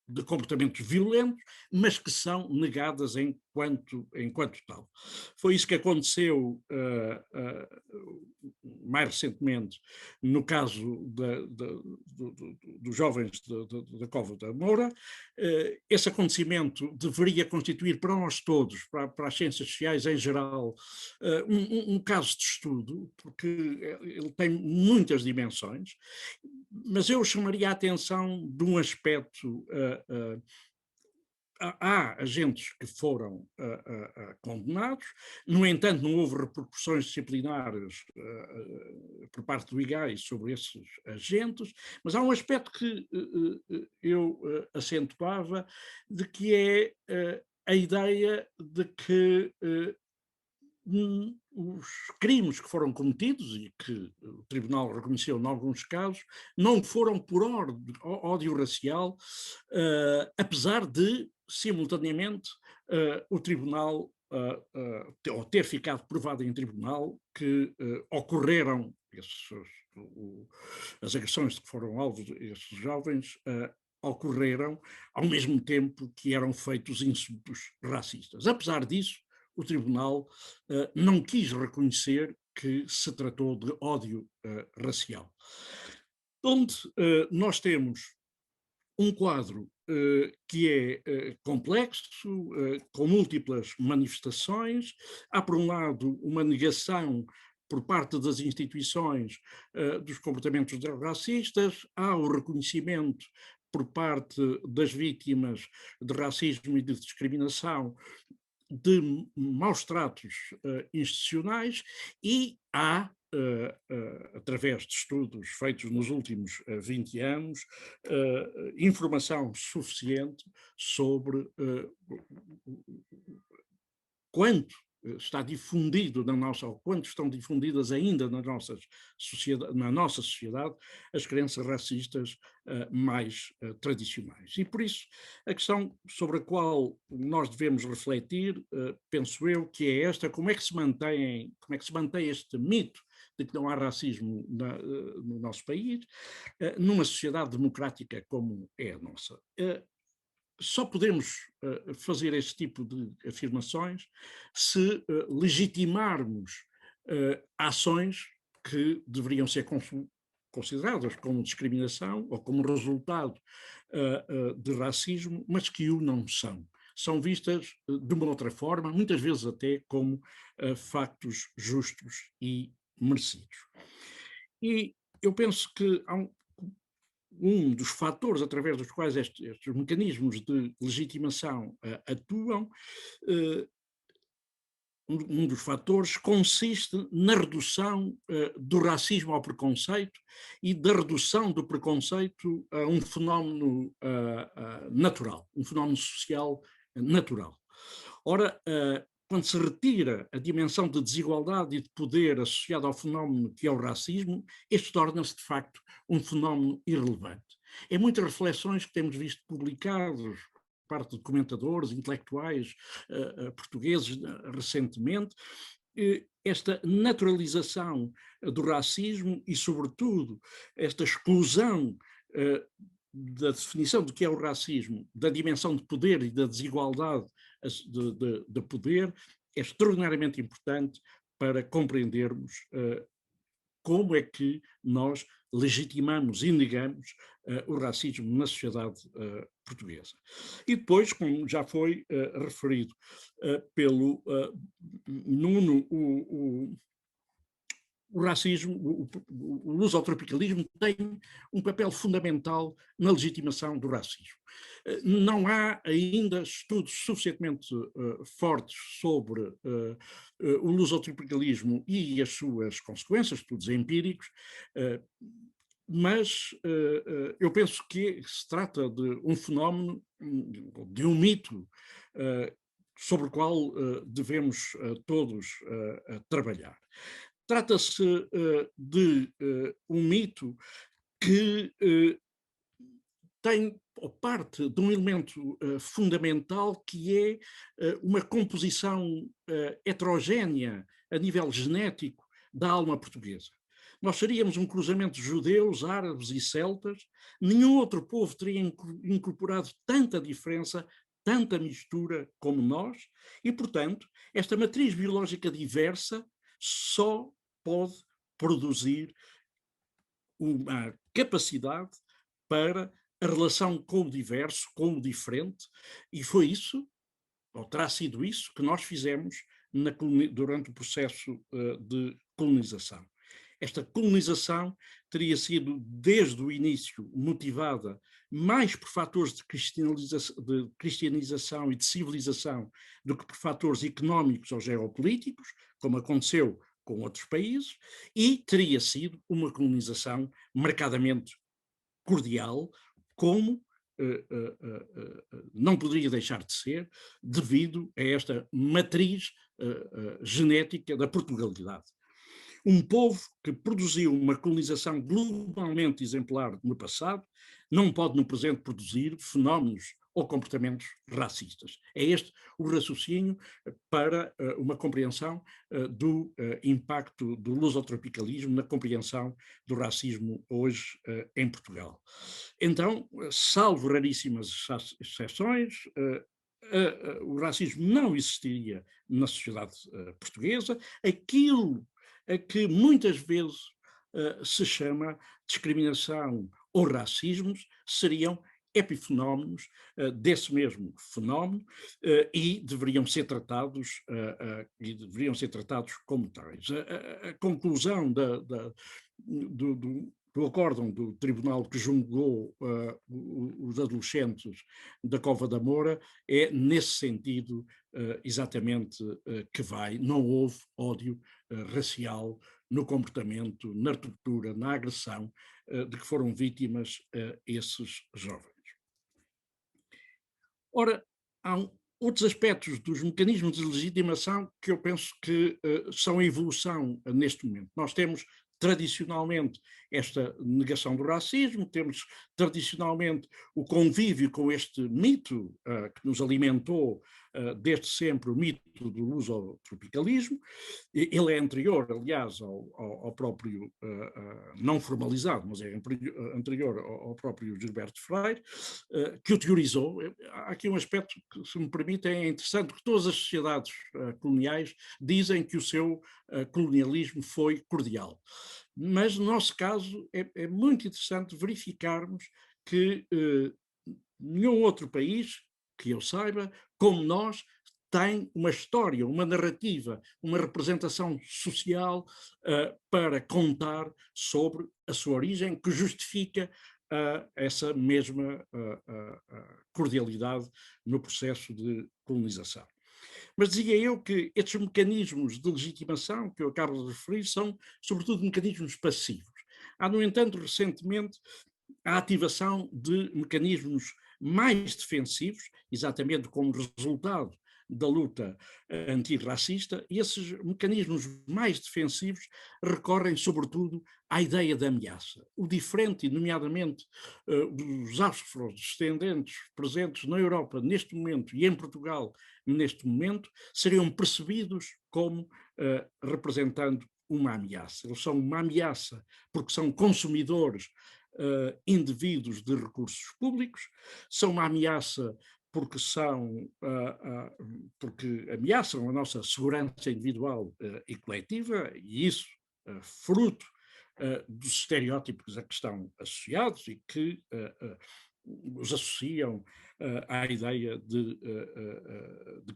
de comportamentos violentos, mas que são negadas enquanto tal. Foi isso que aconteceu mais recentemente no caso dos jovens da Cova da Moura. Esse acontecimento deveria constituir para nós todos, para as ciências sociais em geral, um caso de estudo, porque ele tem muitas dimensões, mas eu chamaria a atenção de um aspecto. Há agentes que foram condenados, no entanto não houve repercussões disciplinares por parte do IGAI sobre esses agentes, mas há um aspecto que eu acentuava, de que é a ideia de que os crimes que foram cometidos e que o Tribunal reconheceu em alguns casos não foram por ódio racial, apesar de, simultaneamente, o Tribunal ou ter ficado provado em Tribunal que ocorreram as agressões de que foram alvos esses jovens, ocorreram ao mesmo tempo que eram feitos insultos racistas. Apesar disso, o Tribunal não quis reconhecer que se tratou de ódio racial. Onde nós temos um quadro que é complexo, com múltiplas manifestações. Há, por um lado, uma negação por parte das instituições dos comportamentos racistas, há o reconhecimento por parte das vítimas de racismo e de discriminação de maus tratos institucionais, e há, através de estudos feitos nos últimos 20 anos, informação suficiente sobre quanto está difundido ou quanto estão difundidas ainda na nossa sociedade as crenças racistas mais tradicionais. E por isso a questão sobre a qual nós devemos refletir, penso eu, que é esta: como é que se mantém este mito de que não há racismo no nosso país, numa sociedade democrática como é a nossa. Só podemos fazer este tipo de afirmações se legitimarmos ações que deveriam ser consideradas como discriminação ou como resultado de racismo, mas que o não são. São vistas de uma outra forma, muitas vezes até como factos justos e merecidos. E eu penso que há um dos fatores através dos quais estes mecanismos de legitimação atuam, um dos fatores consiste na redução do racismo ao preconceito e da redução do preconceito a um fenómeno natural, um fenómeno social natural. Ora, quando se retira a dimensão de desigualdade e de poder associada ao fenómeno que é o racismo, este torna-se, de facto, um fenómeno irrelevante. Em muitas reflexões que temos visto publicadas por parte de comentadores, intelectuais portugueses recentemente, esta naturalização do racismo e, sobretudo, esta exclusão da definição do que é o racismo, da dimensão de poder e da desigualdade de poder, é extraordinariamente importante para compreendermos como é que nós legitimamos e negamos o racismo na sociedade portuguesa. E depois, como já foi referido pelo Nuno, o racismo, o lusotropicalismo tem um papel fundamental na legitimação do racismo. Não há ainda estudos suficientemente fortes sobre o lusotropicalismo e as suas consequências, estudos empíricos, mas eu penso que se trata de um fenómeno, de um mito sobre o qual devemos todos trabalhar. Trata-se de um mito que tem ou parte de um elemento fundamental que é uma composição heterogénea a nível genético da alma portuguesa. Nós seríamos um cruzamento de judeus, árabes e celtas, nenhum outro povo teria incorporado tanta diferença, tanta mistura como nós, e, portanto, esta matriz biológica diversa só pode produzir uma capacidade para a relação com o diverso, com o diferente, e foi isso, ou terá sido isso, que nós fizemos durante o processo de colonização. Esta colonização teria sido, desde o início, motivada mais por fatores de cristianização e de civilização do que por fatores económicos ou geopolíticos, como aconteceu com outros países, e teria sido uma colonização marcadamente cordial, como não poderia deixar de ser, devido a esta matriz genética da Portugalidade. Um povo que produziu uma colonização globalmente exemplar no passado não pode no presente produzir fenómenos ou comportamentos racistas. É este o raciocínio para uma compreensão do impacto do lusotropicalismo na compreensão do racismo hoje em Portugal. Então, salvo raríssimas exceções, o racismo não existiria na sociedade portuguesa. Aquilo a que muitas vezes se chama discriminação ou racismos seriam epifenómenos desse mesmo fenómeno e deveriam ser tratados como tais. A conclusão do acórdão do tribunal que julgou os adolescentes da Cova da Moura é nesse sentido exatamente que vai. Não houve ódio racial no comportamento, na tortura, na agressão de que foram vítimas esses jovens. Ora, há outros aspectos dos mecanismos de legitimação que eu penso que são em evolução neste momento. Nós temos tradicionalmente esta negação do racismo, temos tradicionalmente o convívio com este mito que nos alimentou desde sempre, o mito do lusotropicalismo. Ele é anterior, aliás, ao próprio, não formalizado, mas é anterior ao próprio Gilberto Freire, que o teorizou. Há aqui um aspecto que, se me permitem, é interessante, que todas as sociedades coloniais dizem que o seu colonialismo foi cordial. Mas, no nosso caso, é muito interessante verificarmos que nenhum outro país, que eu saiba, como nós, tem uma história, uma narrativa, uma representação social para contar sobre a sua origem, que justifica essa mesma cordialidade no processo de colonização. Mas dizia eu que estes mecanismos de legitimação que eu acabo de referir são, sobretudo, mecanismos passivos. Há, no entanto, recentemente, a ativação de mecanismos mais defensivos, exatamente como resultado da luta antirracista, e esses mecanismos mais defensivos recorrem sobretudo à ideia da ameaça. O diferente, nomeadamente dos afrodescendentes presentes na Europa neste momento e em Portugal neste momento, seriam percebidos como representando uma ameaça. Eles são uma ameaça porque são consumidores indevidos de recursos públicos, são uma ameaça porque porque ameaçam a nossa segurança individual e coletiva, e isso fruto dos estereótipos a que estão associados e que os associam à ideia de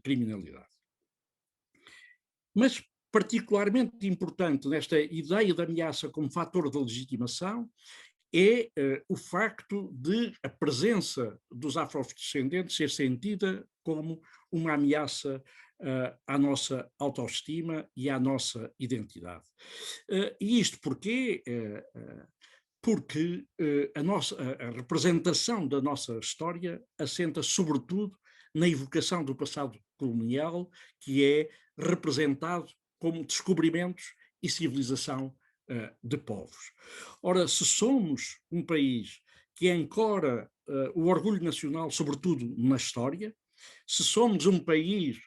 criminalidade. Mas particularmente importante nesta ideia da ameaça como fator de legitimação é o facto de a presença dos afrodescendentes ser sentida como uma ameaça à nossa autoestima e à nossa identidade. E isto porquê? Porque a representação da nossa história assenta sobretudo na evocação do passado colonial, que é representado como descobrimentos e civilização de povos. Ora, se somos um país que ancora o orgulho nacional, sobretudo na história, se somos um país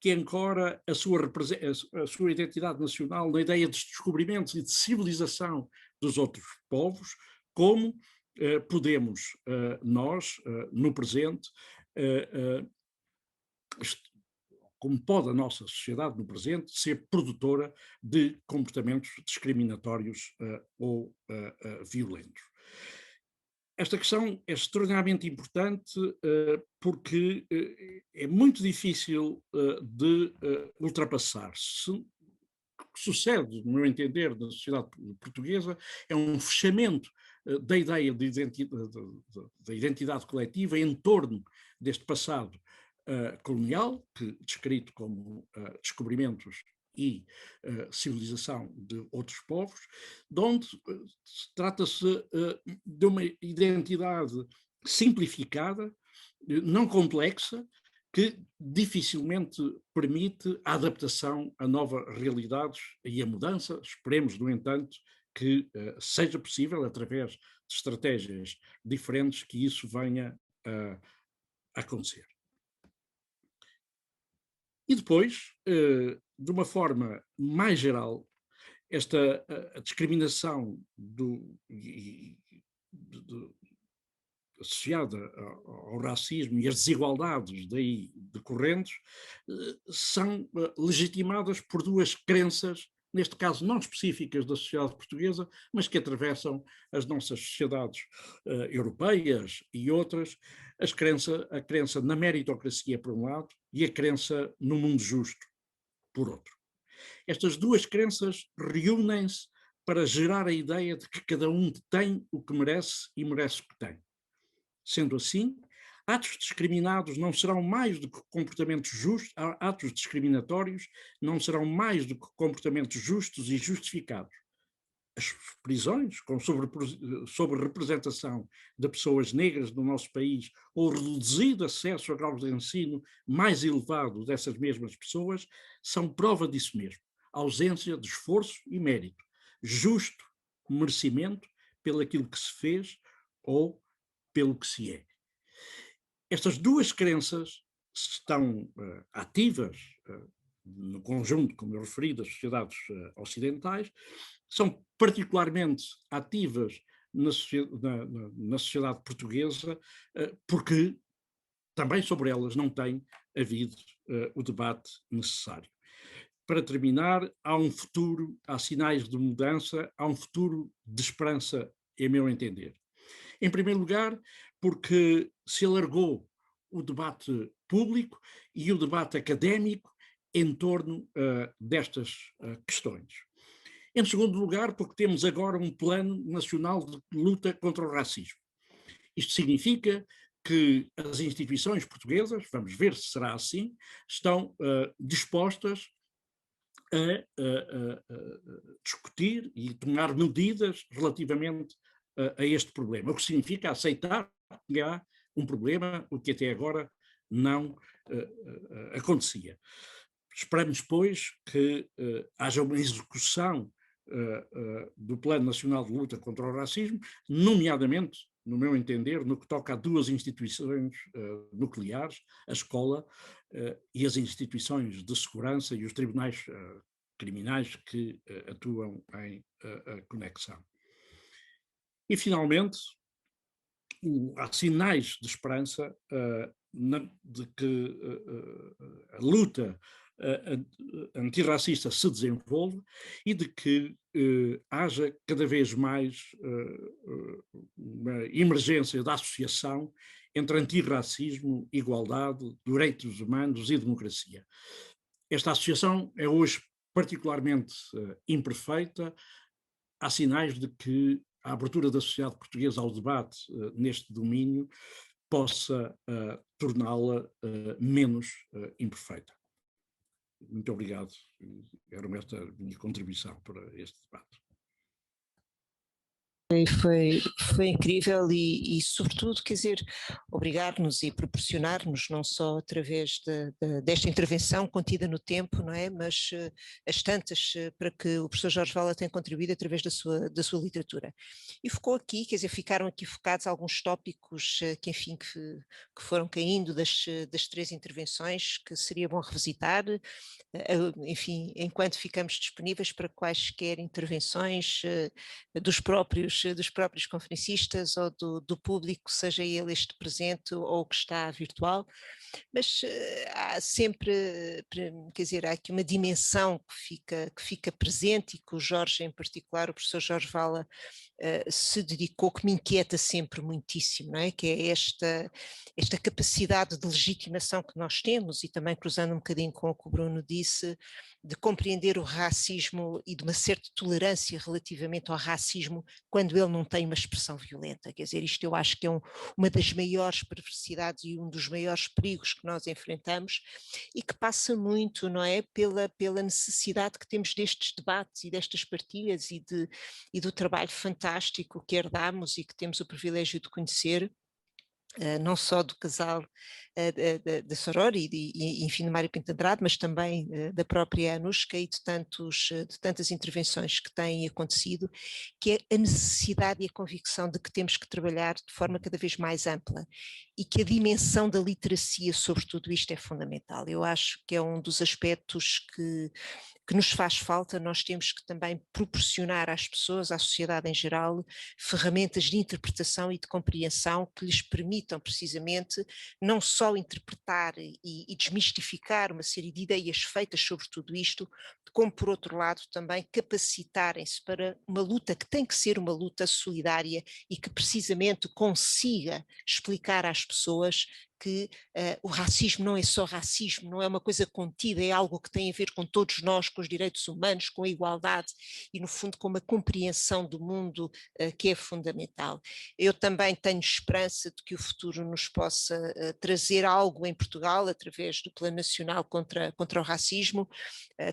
que ancora a sua identidade nacional na ideia de descobrimentos e de civilização dos outros povos, como podemos nós, no presente, como pode a nossa sociedade no presente ser produtora de comportamentos discriminatórios ou violentos. Esta questão é extraordinariamente importante porque é muito difícil de ultrapassar. O que sucede, no meu entender, na sociedade portuguesa é um fechamento da ideia da identidade coletiva em torno deste passado colonial, descrito como descobrimentos e civilização de outros povos, de onde trata-se de uma identidade simplificada, não complexa, que dificilmente permite a adaptação a novas realidades e a mudança. Esperemos, no entanto, que seja possível, através de estratégias diferentes, que isso venha a acontecer. E depois, de uma forma mais geral, a discriminação associada ao racismo e as desigualdades daí decorrentes são legitimadas por duas crenças, neste caso não específicas da sociedade portuguesa, mas que atravessam as nossas sociedades europeias e outras, a crença na meritocracia por um lado e a crença no mundo justo por outro. Estas duas crenças reúnem-se para gerar a ideia de que cada um tem o que merece e merece o que tem. Sendo assim, atos discriminados não serão mais do que comportamentos justos, atos discriminatórios não serão mais do que comportamentos justos e justificados. As prisões, com sobre-representação de pessoas negras no nosso país, ou reduzido acesso a graus de ensino mais elevado dessas mesmas pessoas, são prova disso mesmo. Ausência de esforço e mérito. Justo merecimento pelo aquilo que se fez ou pelo que se é. Estas duas crenças estão ativas no conjunto, como eu referi, das sociedades ocidentais, são particularmente ativas na sociedade portuguesa, porque também sobre elas não tem havido o debate necessário. Para terminar, há sinais de mudança, há um futuro de esperança, em meu entender. Em primeiro lugar, porque se alargou o debate público e o debate académico em torno destas questões. Em segundo lugar, porque temos agora um plano nacional de luta contra o racismo. Isto significa que as instituições portuguesas, vamos ver se será assim, estão dispostas a discutir e tomar medidas relativamente a este problema, o que significa aceitar que há um problema, o que até agora não acontecia. Esperamos, pois, que haja uma execução do Plano Nacional de Luta contra o Racismo, nomeadamente, no meu entender, no que toca a duas instituições nucleares, a escola e as instituições de segurança e os tribunais criminais que atuam em conexão. E, finalmente, há sinais de esperança de que a luta antirracista se desenvolve e de que haja cada vez mais uma emergência da associação entre antirracismo, igualdade, direitos humanos e democracia. Esta associação é hoje particularmente imperfeita. Há sinais de que a abertura da sociedade portuguesa ao debate neste domínio possa torná-la menos imperfeita. Muito obrigado. Era esta a minha contribuição para este debate. Foi incrível e, sobretudo, quer dizer, obrigar-nos e proporcionar-nos, não só através desta intervenção contida no tempo, não é? Mas as tantas para que o professor Jorge Vala tem contribuído através da sua literatura. E ficou aqui, quer dizer, ficaram aqui focados alguns tópicos que, enfim, que foram caindo das três intervenções, que seria bom revisitar, enfim, enquanto ficamos disponíveis para quaisquer intervenções dos próprios conferencistas ou do público, seja ele este presente ou que está virtual, mas há sempre, quer dizer, há aqui uma dimensão que fica presente e que o Jorge, em particular, o professor Jorge Vala, se dedicou, que me inquieta sempre muitíssimo, não é? Que é esta capacidade de legitimação que nós temos, e também cruzando um bocadinho com o que o Bruno disse, de compreender o racismo e de uma certa tolerância relativamente ao racismo quando ele não tem uma expressão violenta. Quer dizer, isto eu acho que é uma das maiores perversidades e um dos maiores perigos que nós enfrentamos e que passa muito, não é, pela necessidade que temos destes debates e destas partilhas e do trabalho fantástico que herdamos e que temos o privilégio de conhecer, não só do casal da Sorori e enfim, de Mário Pinto Andrade, mas também da própria Anushka e de tantas intervenções que têm acontecido, que é a necessidade e a convicção de que temos que trabalhar de forma cada vez mais ampla e que a dimensão da literacia sobre tudo isto é fundamental. Eu acho que é um dos aspectos que nos faz falta. Nós temos que também proporcionar às pessoas, à sociedade em geral, ferramentas de interpretação e de compreensão que lhes permitam precisamente não só interpretar e desmistificar uma série de ideias feitas sobre tudo isto, como por outro lado também capacitarem-se para uma luta que tem que ser uma luta solidária e que precisamente consiga explicar às pessoas que o racismo não é só racismo, não é uma coisa contida, é algo que tem a ver com todos nós, com os direitos humanos, com a igualdade e, no fundo, com uma compreensão do mundo que é fundamental. Eu também tenho esperança de que o futuro nos possa trazer algo em Portugal, através do Plano Nacional contra o Racismo,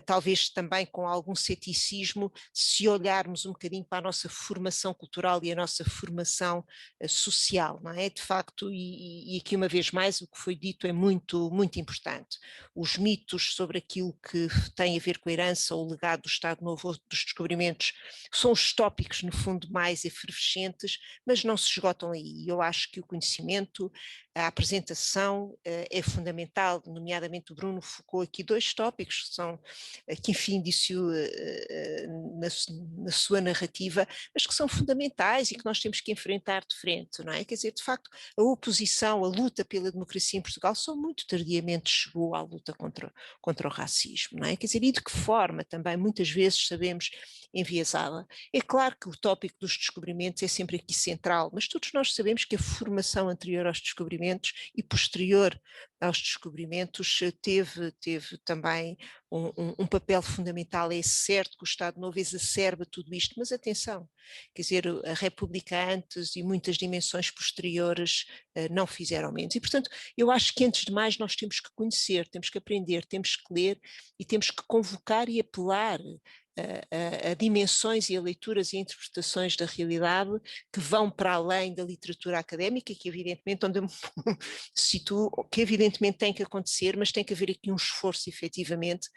talvez também com algum ceticismo, se olharmos um bocadinho para a nossa formação cultural e a nossa formação social, não é? De facto, e aqui uma vez mais, o que foi dito é muito, muito importante. Os mitos sobre aquilo que tem a ver com a herança ou o legado do Estado Novo ou dos descobrimentos são os tópicos, no fundo, mais efervescentes, mas não se esgotam aí. Eu acho que o conhecimento, a apresentação é fundamental, nomeadamente o Bruno focou aqui dois tópicos, que enfim disse na sua narrativa, mas que são fundamentais e que nós temos que enfrentar de frente, não é? Quer dizer, de facto, a oposição, a luta pela democracia em Portugal só muito tardiamente chegou à luta contra o racismo, não é? Quer dizer, e de que forma também, muitas vezes sabemos, enviesada. É claro que o tópico dos descobrimentos é sempre aqui central, mas todos nós sabemos que a formação anterior aos descobrimentos e posterior aos descobrimentos teve também um papel fundamental. É certo que o Estado Novo exacerba tudo isto, mas atenção, quer dizer, a República antes e muitas dimensões posteriores não fizeram menos. E, portanto, eu acho que antes de mais nós temos que conhecer, temos que aprender, temos que ler e temos que convocar e apelar a dimensões e a leituras e interpretações da realidade que vão para além da literatura académica, que evidentemente, onde eu me situo, que evidentemente tem que acontecer, mas tem que haver aqui um esforço efetivamente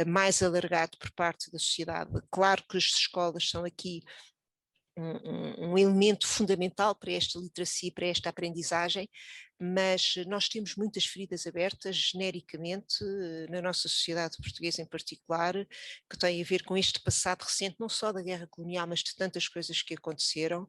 mais alargado por parte da sociedade. Claro que as escolas são aqui um elemento fundamental para esta literacia, para esta aprendizagem, mas nós temos muitas feridas abertas, genericamente, na nossa sociedade portuguesa em particular, que têm a ver com este passado recente, não só da guerra colonial, mas de tantas coisas que aconteceram,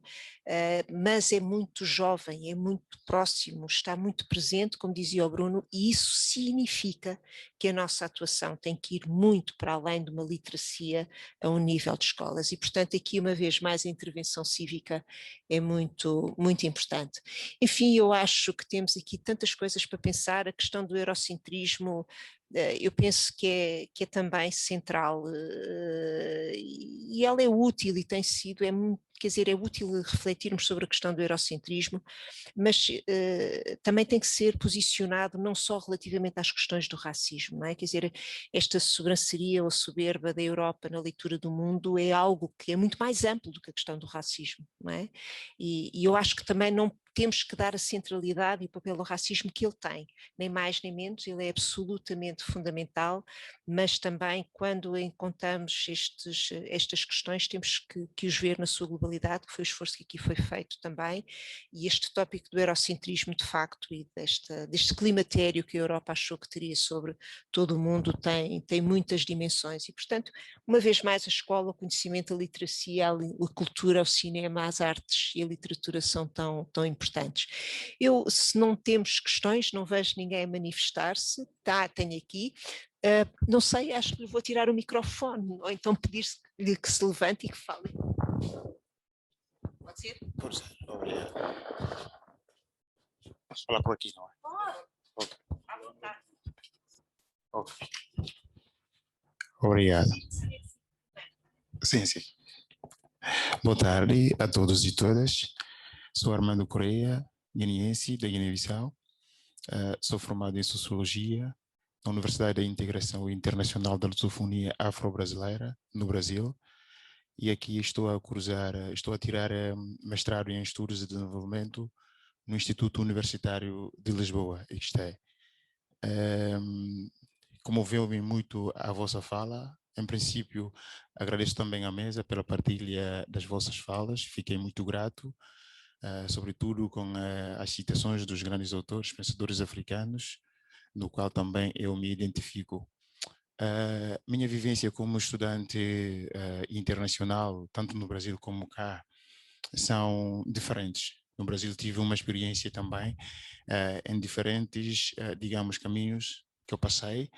mas é muito jovem, é muito próximo, está muito presente, como dizia o Bruno, e isso significa que a nossa atuação tem que ir muito para além de uma literacia a um nível de escolas, e portanto aqui uma vez mais a intervenção cívica é muito, muito importante. Enfim, eu acho que temos aqui tantas coisas para pensar, a questão do eurocentrismo, eu penso que é também central, e ela é útil e tem sido, quer dizer, é útil refletirmos sobre a questão do eurocentrismo, mas também tem que ser posicionado não só relativamente às questões do racismo, não é? Quer dizer, esta sobranceria ou soberba da Europa na leitura do mundo é algo que é muito mais amplo do que a questão do racismo, não é? E eu acho que também não temos que dar a centralidade e o papel do racismo que ele tem, nem mais nem menos, ele é absolutamente fundamental, mas também quando encontramos estas questões temos que os ver na sua globalidade, que foi o esforço que aqui foi feito também, e este tópico do eurocentrismo de facto e deste climatério que a Europa achou que teria sobre todo o mundo tem muitas dimensões e portanto, uma vez mais a escola, o conhecimento, a literacia, a cultura, o cinema, as artes e a literatura são tão importantes. Se não temos questões, não vejo ninguém a manifestar-se, tenho aqui, não sei, acho que lhe vou tirar o microfone, ou então pedir-lhe que se levante e que fale. Pode ser? Pode ser, obrigado. Posso falar por aqui, não é? Pode. À vontade. Ok. Obrigado. Sim, sim. Boa tarde a todos e todas. Sou Armando Correia, guineense da Guiné-Bissau. Sou formado em Sociologia na Universidade da Integração Internacional da Lusofonia Afro-Brasileira, no Brasil. E aqui estou a tirar mestrado em Estudos de Desenvolvimento no Instituto Universitário de Lisboa, isto é. Comoveu-me muito a vossa fala. Em princípio, agradeço também à mesa pela partilha das vossas falas, fiquei muito grato, sobretudo com as citações dos grandes autores, pensadores africanos, no qual também eu me identifico. Minha vivência como estudante internacional, tanto no Brasil como cá, são diferentes. No Brasil tive uma experiência também em diferentes, digamos, caminhos que eu passei,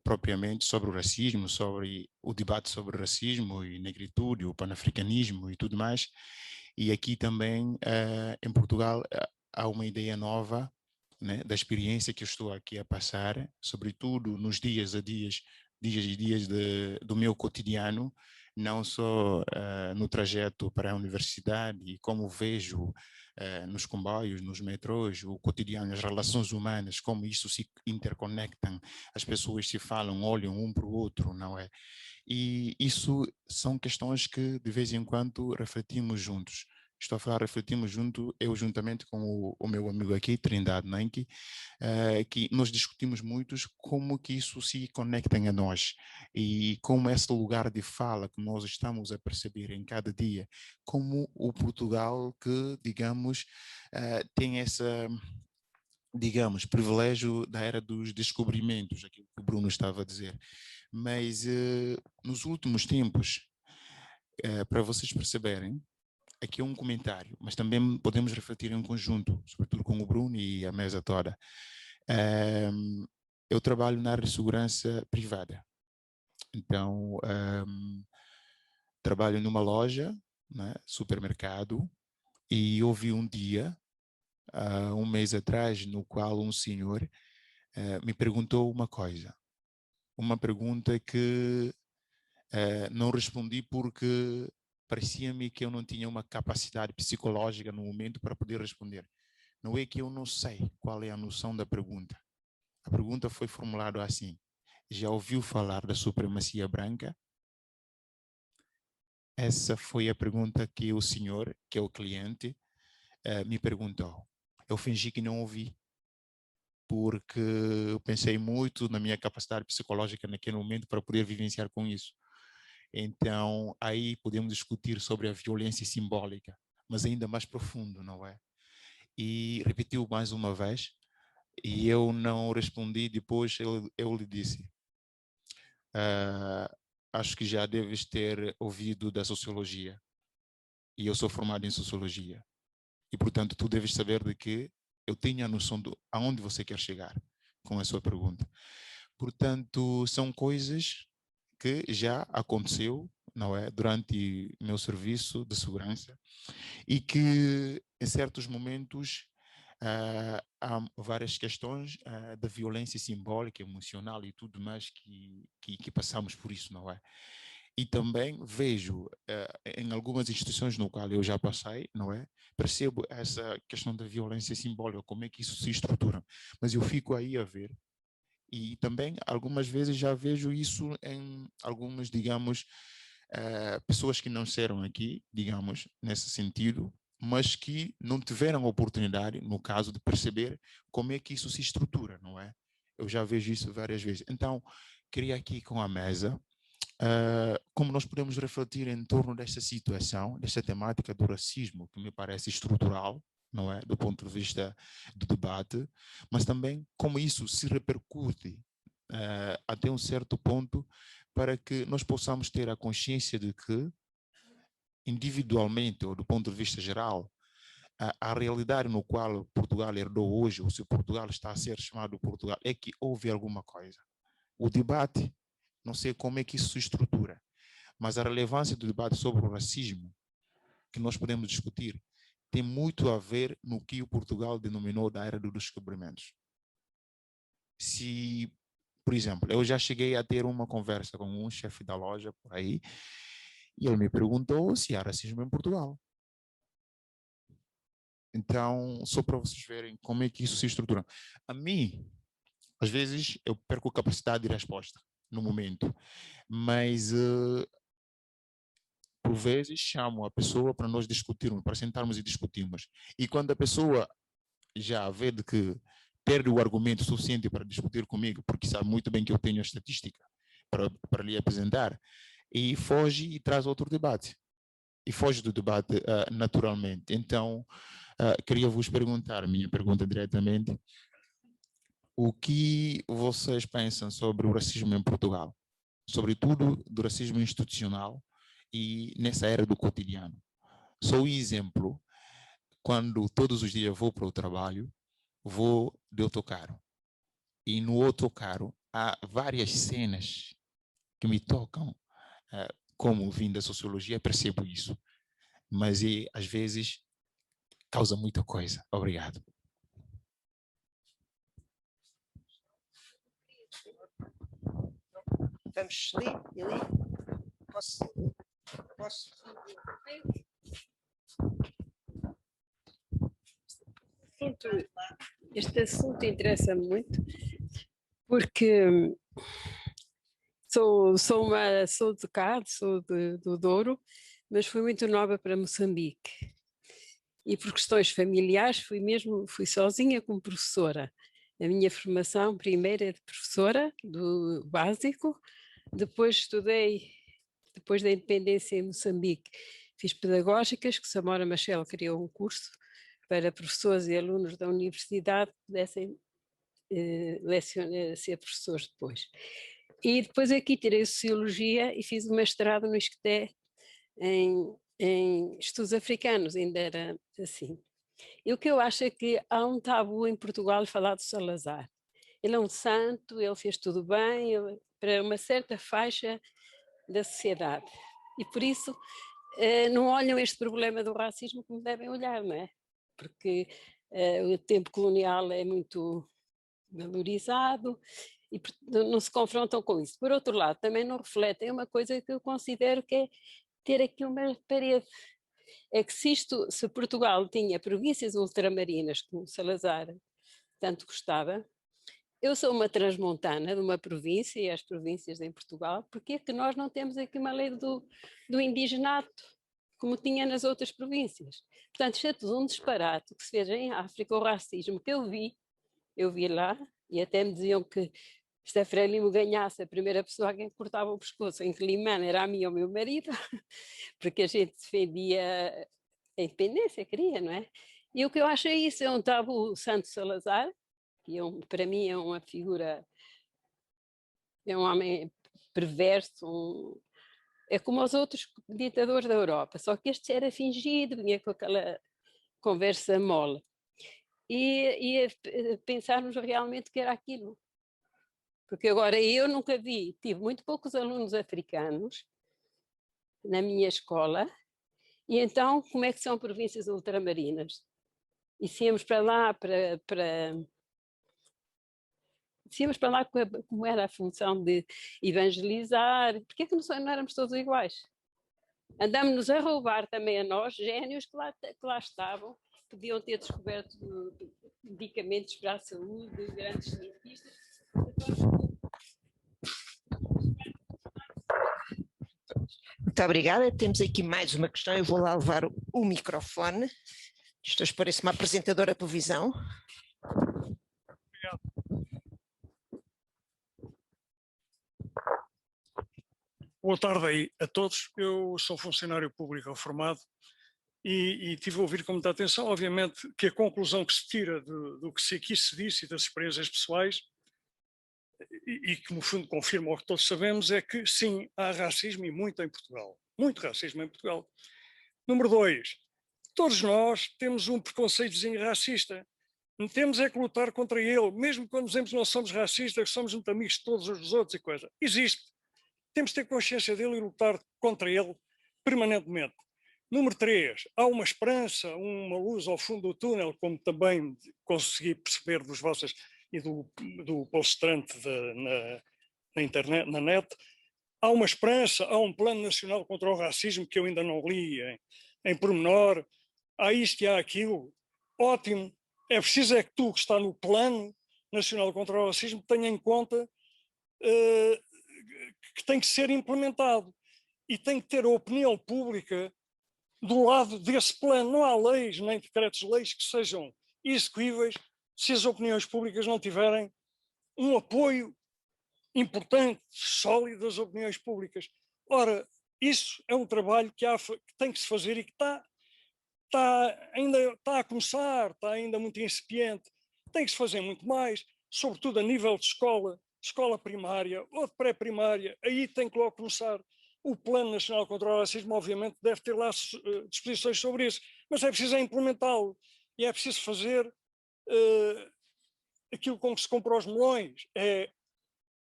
propriamente sobre o racismo, sobre o debate sobre o racismo e negritude, o panafricanismo e tudo mais. E aqui também, em Portugal, há uma ideia nova, né, da experiência que eu estou aqui a passar, sobretudo nos dias e dias do meu cotidiano, não só no trajeto para a universidade e como vejo nos comboios, nos metrôs, o cotidiano, as relações humanas, como isso se interconectam, as pessoas se falam, olham um para o outro, não é? E isso são questões que de vez em quando refletimos juntos. Estou a falar, refletimos junto, eu juntamente com o meu amigo aqui, Trindade Nanki, que nós discutimos muito como que isso se conecta a nós e como esse lugar de fala que nós estamos a perceber em cada dia, como o Portugal que, digamos, tem essa, digamos, privilégio da era dos descobrimentos, aquilo que o Bruno estava a dizer. Mas nos últimos tempos, para vocês perceberem, aqui é um comentário, mas também podemos refletir em conjunto, sobretudo com o Bruno e a mesa toda. Eu trabalho na área de segurança privada. Então, trabalho numa loja, né, supermercado, e houve um dia, um mês atrás, no qual um senhor me perguntou uma coisa. Uma pergunta que não respondi porque parecia-me que eu não tinha uma capacidade psicológica no momento para poder responder. Não é que eu não sei qual é a noção da pergunta. A pergunta foi formulada assim: já ouviu falar da supremacia branca? essa foi a pergunta que o senhor, que é o cliente, me perguntou. Eu fingi que não ouvi, porque eu pensei muito na minha capacidade psicológica naquele momento para poder vivenciar com isso. Então, aí podemos discutir sobre a violência simbólica, mas ainda mais profundo, não é? E repetiu mais uma vez, e eu não respondi. Depois eu lhe disse, acho que já deves ter ouvido da sociologia, e eu sou formado em sociologia, e portanto tu deves saber de que eu tenho a noção de aonde você quer chegar com a sua pergunta. Portanto, são coisas que já aconteceu, não é, durante meu serviço de segurança, e que em certos momentos há várias questões da violência simbólica, emocional e tudo mais que passamos por isso, não é? E também vejo em algumas instituições no qual eu já passei, não é? Percebo essa questão da violência simbólica, como é que isso se estrutura. Mas eu fico aí a ver. E também, algumas vezes, já vejo isso em algumas, digamos, pessoas que não nasceram aqui, digamos, nesse sentido, mas que não tiveram a oportunidade, no caso, de perceber como é que isso se estrutura, não é? Eu já vejo isso várias vezes. Então, queria aqui com a mesa, como nós podemos refletir em torno desta situação, desta temática do racismo, que me parece estrutural, não é? Do ponto de vista do debate, mas também como isso se repercute até um certo ponto para que nós possamos ter a consciência de que, individualmente ou do ponto de vista geral, a realidade no qual Portugal herdou hoje, ou se Portugal está a ser chamado Portugal, é que houve alguma coisa. O debate, não sei como é que isso se estrutura, mas a relevância do debate sobre o racismo que nós podemos discutir tem muito a ver no que o Portugal denominou da era dos descobrimentos. Se, por exemplo, eu já cheguei a ter uma conversa com um chefe da loja por aí, e ele me perguntou se há racismo em Portugal. Então, só para vocês verem como é que isso se estrutura. A mim, às vezes, eu perco capacidade de resposta no momento, mas por vezes chamo a pessoa para nós discutirmos, para sentarmos e discutirmos. E quando a pessoa já vê de que perde o argumento suficiente para discutir comigo, porque sabe muito bem que eu tenho a estatística para lhe apresentar, e foge e traz outro debate. E foge do debate naturalmente. Então, queria vos perguntar, minha pergunta diretamente, o que vocês pensam sobre o racismo em Portugal? Sobretudo do racismo institucional e nessa era do cotidiano. Sou um exemplo, quando todos os dias vou para o trabalho, vou de autocarro. E no autocarro há várias cenas que me tocam, como vindo da sociologia, percebo isso. Mas às vezes causa muita coisa. Obrigado. Vamos ler? Posso? Este assunto interessa-me muito, porque sou de cá, sou do Douro, mas fui muito nova para Moçambique. E por questões familiares fui sozinha como professora. A minha formação primeira é de professora do básico, depois estudei, depois da independência em Moçambique, fiz pedagógicas, que Samora Machel criou um curso para professores e alunos da universidade que pudessem ser professores depois. E depois aqui tirei Sociologia e fiz o mestrado no ISCTE em estudos africanos, ainda era assim. E o que eu acho é que há um tabu em Portugal falar de Salazar. Ele é um santo, ele fez tudo bem, para uma certa faixa da sociedade. E por isso não olham este problema do racismo como devem olhar, não é? Porque o tempo colonial é muito valorizado e não se confrontam com isso. Por outro lado, também não refletem uma coisa que eu considero que é ter aqui uma parede. É que se Portugal tinha províncias ultramarinas, como Salazar tanto gostava, eu sou uma transmontana de uma província, e as províncias em Portugal, porque é que nós não temos aqui uma lei do indigenato, como tinha nas outras províncias? Portanto, isto é tudo um disparate que se fez em África, o racismo que eu vi lá, e até me diziam que se a Frelimo ganhasse, a primeira pessoa a quem cortava o pescoço em Quelimane era a mim ou o meu marido, porque a gente defendia a independência, queria, não é? E o que eu acho é isso, é um tabu Santos Salazar, que para mim é uma figura, é um homem perverso, é como os outros ditadores da Europa, só que este era fingido, vinha com aquela conversa mole. E pensarmos realmente que era aquilo. Porque agora eu nunca tive muito poucos alunos africanos na minha escola, e então como é que são províncias ultramarinas? E se íamos para lá se íamos para lá como era a função de evangelizar, porque é que não éramos todos iguais? Andamos-nos a roubar também a nós, génios que lá estavam, podiam ter descoberto medicamentos para a saúde, grandes cientistas. Muito obrigada. Temos aqui mais uma questão. Eu vou lá levar o microfone. Isto hoje parece uma apresentadora de televisão. Obrigado. Boa tarde aí a todos. Eu sou funcionário público reformado e tive a ouvir com muita atenção, obviamente, que a conclusão que se tira do que aqui se disse e das experiências pessoais e que, no fundo, confirma o que todos sabemos, é que, sim, há racismo e muito em Portugal. Muito racismo em Portugal. Número 2, todos nós temos um preconceitozinho racista. Temos é que lutar contra ele, mesmo quando dizemos que não somos racistas, que somos muito amigos de todos os outros e coisa. Existe. Temos de ter consciência dele e lutar contra ele permanentemente. Número 3, há uma esperança, uma luz ao fundo do túnel, como também consegui perceber dos vossos e do palestrante na internet, na net. Há uma esperança, há um plano nacional contra o racismo que eu ainda não li em pormenor. Há isto e há aquilo. Ótimo. É preciso é que tu, que está no plano nacional contra o racismo, tenha em conta que tem que ser implementado e tem que ter a opinião pública do lado desse plano. Não há leis nem decretos-leis que sejam execuíveis se as opiniões públicas não tiverem um apoio importante, sólido das opiniões públicas. Ora, isso é um trabalho que tem que se fazer e que ainda está a começar, está ainda muito incipiente. Tem que se fazer muito mais, sobretudo a nível de escola primária ou de pré-primária. Aí tem que logo começar. O Plano Nacional contra o Racismo, obviamente, deve ter lá disposições sobre isso, mas é preciso implementá-lo e é preciso fazer aquilo com que se compra os melões, é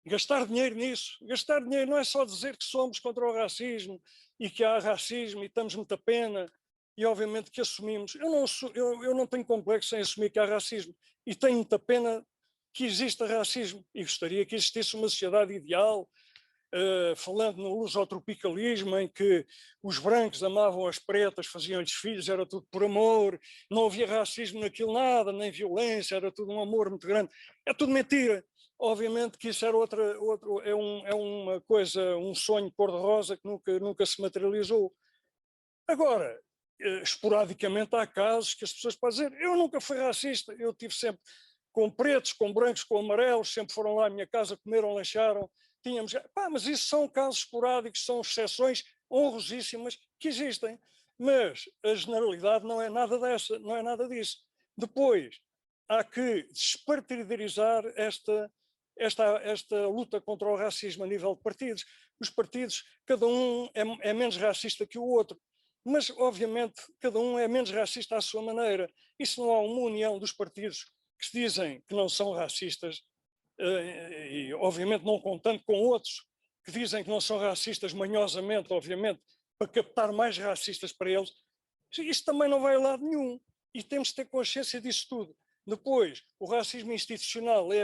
gastar dinheiro nisso. Gastar dinheiro não é só dizer que somos contra o racismo e que há racismo e estamos muita pena e obviamente que assumimos. Eu não tenho complexo em assumir que há racismo e tenho muita pena que exista racismo e gostaria que existisse uma sociedade ideal, falando no lusotropicalismo, em que os brancos amavam as pretas, faziam-lhes filhos, era tudo por amor, não havia racismo naquilo nada, nem violência, era tudo um amor muito grande. É tudo mentira. Obviamente que isso era é uma coisa, um sonho cor-de-rosa que nunca se materializou. Agora, esporadicamente há casos que as pessoas podem dizer, eu nunca fui racista, eu tive sempre com pretos, com brancos, com amarelos, sempre foram lá à minha casa, comeram, lancharam, tínhamos... mas isso são casos esporádicos, são exceções honrosíssimas que existem, mas a generalidade não é nada não é nada disso. Depois, há que despartidarizar esta luta contra o racismo a nível de partidos. Os partidos, cada um é menos racista que o outro, mas obviamente cada um é menos racista à sua maneira. E se não há uma união dos partidos que se dizem que não são racistas, e obviamente não contando com outros que dizem que não são racistas manhosamente, obviamente, para captar mais racistas para eles, isso também não vai a lado nenhum. E temos de ter consciência disso tudo. Depois, o racismo institucional é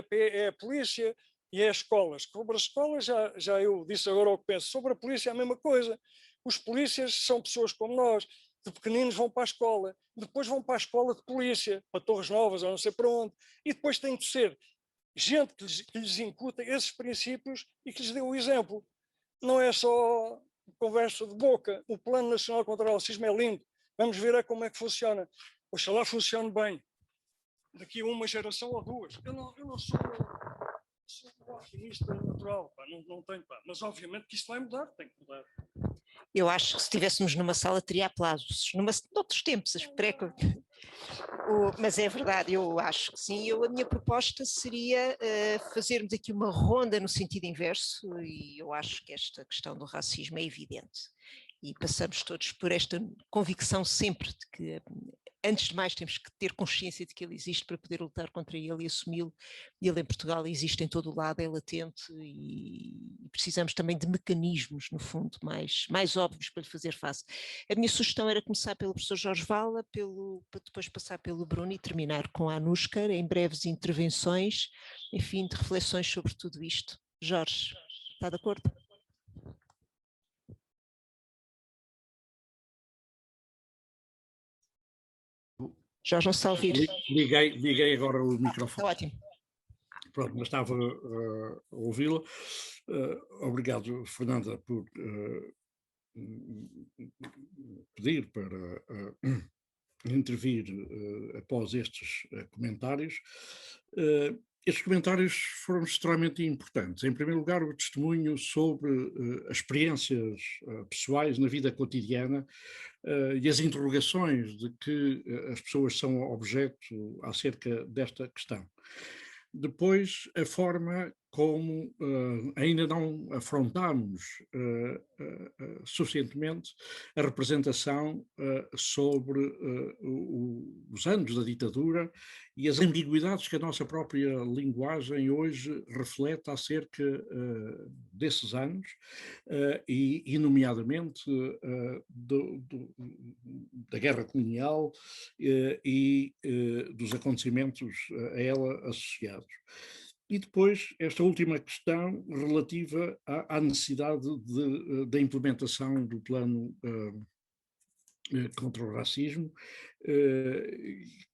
a polícia e é as escolas. Sobre as escolas, já eu disse agora o que penso. Sobre a polícia é a mesma coisa. Os polícias são pessoas como nós. De pequeninos vão para a escola. Depois vão para a escola de polícia, para Torres Novas ou não sei para onde. E depois têm de ser gente que lhes incuta esses princípios e que lhes dê o exemplo. Não é só conversa de boca. O Plano Nacional contra o Racismo é lindo. Vamos ver como é que funciona. Oxalá funcione bem. Daqui a uma geração ou duas. Eu não sou um otimista natural, pá, não tenho, pá. Mas obviamente que isto vai mudar, tem que mudar. Eu acho que se estivéssemos numa sala teria aplausos, noutros tempos, mas é verdade, eu acho que sim. A minha proposta seria fazermos aqui uma ronda no sentido inverso, e eu acho que esta questão do racismo é evidente. E passamos todos por esta convicção sempre de que, antes de mais, temos que ter consciência de que ele existe para poder lutar contra ele e assumi-lo. Ele em Portugal existe em todo o lado, é latente, e precisamos também de mecanismos, no fundo, mais óbvios para lhe fazer face. A minha sugestão era começar pelo professor Jorge Vala, para depois passar pelo Bruno e terminar com a Anushka, em breves intervenções, enfim, de reflexões sobre tudo isto. Jorge, está de acordo? Jorge, não se está a ouvir. Liguei agora o microfone. Está ótimo. Pronto, mas estava a ouvi-la. Obrigado, Fernanda, por pedir para intervir após estes comentários. Estes comentários foram extremamente importantes. Em primeiro lugar, o testemunho sobre as experiências pessoais na vida cotidiana e as interrogações de que as pessoas são objeto acerca desta questão. Depois, a forma como ainda não afrontamos suficientemente a representação sobre os anos da ditadura e as ambiguidades que a nossa própria linguagem hoje reflete acerca desses anos e nomeadamente da guerra colonial e dos acontecimentos a ela associados. E depois, esta última questão relativa à necessidade da implementação do plano contra o racismo,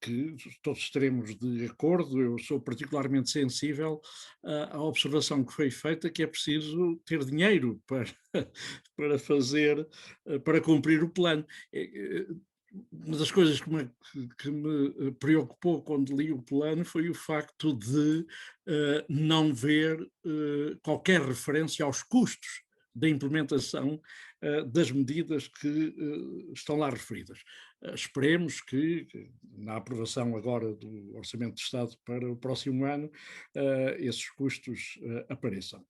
que todos estaremos de acordo. Eu sou particularmente sensível à observação que foi feita, que é preciso ter dinheiro para cumprir o plano. Uma das coisas que me preocupou quando li o plano foi o facto de não ver qualquer referência aos custos da implementação das medidas que estão lá referidas. Esperemos que, na aprovação agora do Orçamento de Estado para o próximo ano, esses custos apareçam.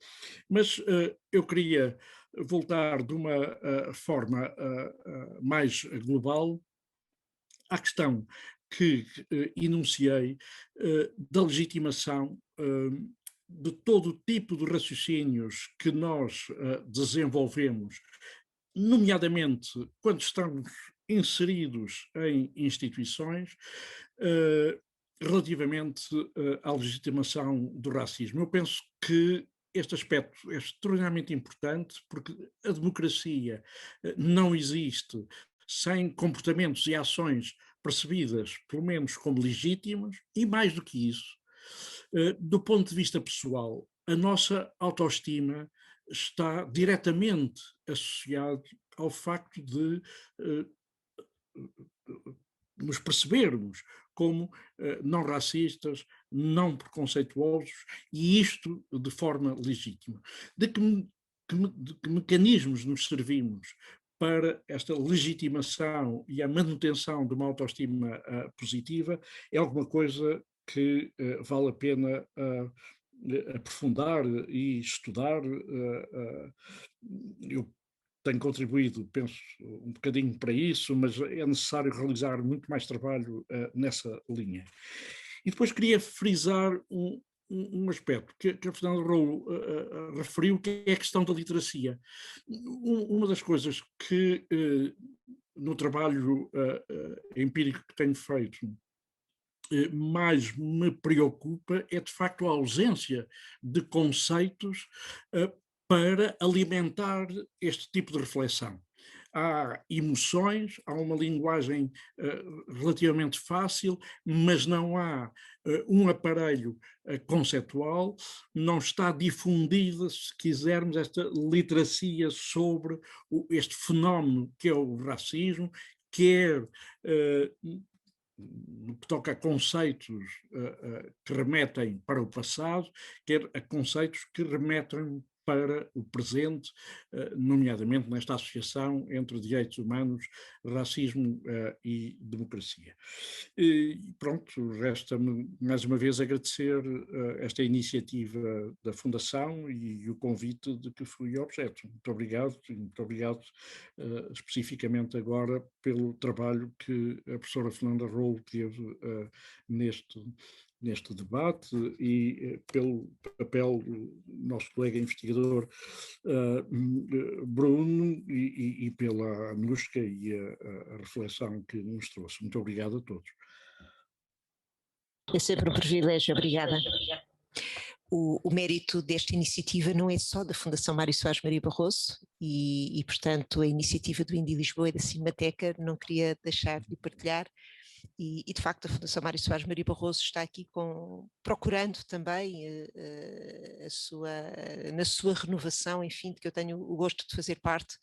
Mas eu queria voltar de uma forma mais global à questão que enunciei da legitimação de todo o tipo de raciocínios que nós desenvolvemos, nomeadamente quando estamos inseridos em instituições, relativamente à legitimação do racismo. Eu penso que este aspecto é extraordinariamente importante, porque a democracia não existe sem comportamentos e ações percebidas, pelo menos, como legítimas, e mais do que isso, do ponto de vista pessoal, a nossa autoestima está diretamente associada ao facto de nos percebermos como não racistas, não preconceituosos, e isto de forma legítima. De que mecanismos nos servimos para esta legitimação e a manutenção de uma autoestima positiva é alguma coisa que vale a pena aprofundar e estudar. Eu tenho contribuído, penso, um bocadinho para isso, mas é necessário realizar muito mais trabalho nessa linha. E depois queria frisar um aspecto que a Fernanda Raul referiu, que é a questão da literacia. Uma das coisas que no trabalho empírico que tenho feito mais me preocupa é de facto a ausência de conceitos para alimentar este tipo de reflexão. há emoções, há uma linguagem relativamente fácil, mas não há um aparelho conceptual, não está difundida, se quisermos, esta literacia sobre este fenómeno que é o racismo, quer no que toca a conceitos que remetem para o passado, quer a conceitos que remetem para o presente, nomeadamente nesta associação entre direitos humanos, racismo e democracia. E pronto, resta-me mais uma vez agradecer esta iniciativa da Fundação e o convite de que fui objeto. Muito obrigado especificamente agora pelo trabalho que a professora Fernanda Rolo teve neste debate e pelo papel do nosso colega investigador Bruno e pela Anushka e a reflexão que nos trouxe. Muito obrigado a todos. É sempre um privilégio, obrigada. O mérito desta iniciativa não é só da Fundação Mário Soares Maria Barroso e, portanto, a iniciativa do Indi Lisboa e da Cinemateca não queria deixar de partilhar. E, de facto, a Fundação Mário Soares Maria Barroso está aqui procurando também na sua renovação, enfim, de que eu tenho o gosto de fazer parte,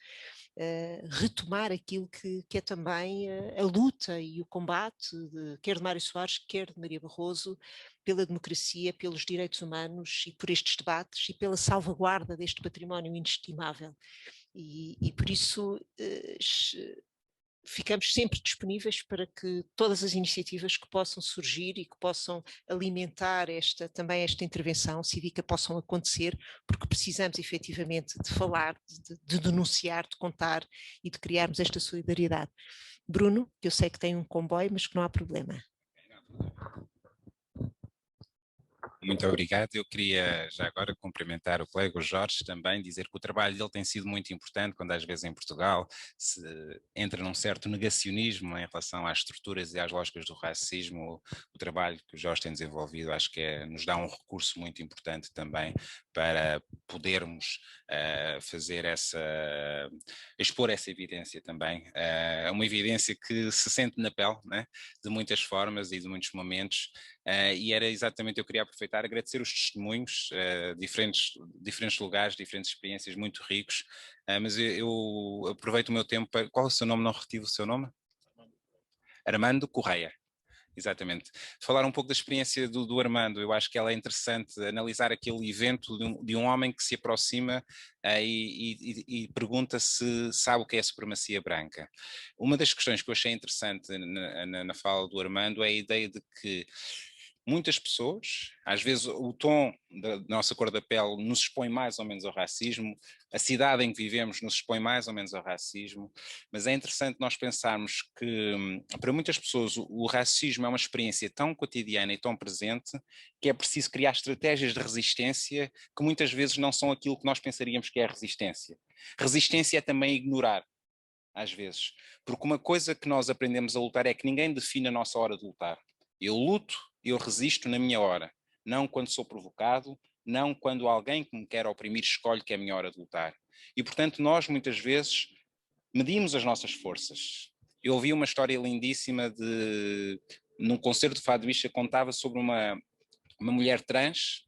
retomar aquilo que é também a luta e o combate, quer de Mário Soares, quer de Maria Barroso, pela democracia, pelos direitos humanos e por estes debates e pela salvaguarda deste património inestimável. E por isso ficamos sempre disponíveis para que todas as iniciativas que possam surgir e que possam alimentar também esta intervenção cívica possam acontecer, porque precisamos efetivamente de falar, de denunciar, de contar e de criarmos esta solidariedade. Bruno, eu sei que tem um comboio, mas que não há problema. Muito obrigado. Eu queria já agora cumprimentar o colega Jorge também, dizer que o trabalho dele tem sido muito importante quando às vezes em Portugal se entra num certo negacionismo em relação às estruturas e às lógicas do racismo. O trabalho que o Jorge tem desenvolvido acho que nos dá um recurso muito importante também para podermos expor essa evidência também. É uma evidência que se sente na pele, né? De muitas formas e de muitos momentos. E era exatamente, eu queria aproveitar, agradecer os testemunhos, diferentes lugares, diferentes experiências muito ricos, mas eu aproveito o meu tempo para... Qual é o seu nome? Não retive o seu nome? Armando Correia. Exatamente. Falar um pouco da experiência do Armando, eu acho que ela é interessante, analisar aquele evento de um homem que se aproxima e pergunta se sabe o que é a supremacia branca. Uma das questões que eu achei interessante na fala do Armando é a ideia de que muitas pessoas, às vezes o tom da nossa cor da pele nos expõe mais ou menos ao racismo, a cidade em que vivemos nos expõe mais ou menos ao racismo, mas é interessante nós pensarmos que para muitas pessoas o racismo é uma experiência tão cotidiana e tão presente que é preciso criar estratégias de resistência que muitas vezes não são aquilo que nós pensaríamos que é a resistência. Resistência é também ignorar, às vezes, porque uma coisa que nós aprendemos a lutar é que ninguém define a nossa hora de lutar. Eu luto, eu resisto na minha hora, não quando sou provocado, não quando alguém que me quer oprimir escolhe que é a minha hora de lutar. E, portanto, nós muitas vezes medimos as nossas forças. Eu ouvi uma história lindíssima num concerto de fadoísta, contava sobre uma mulher trans,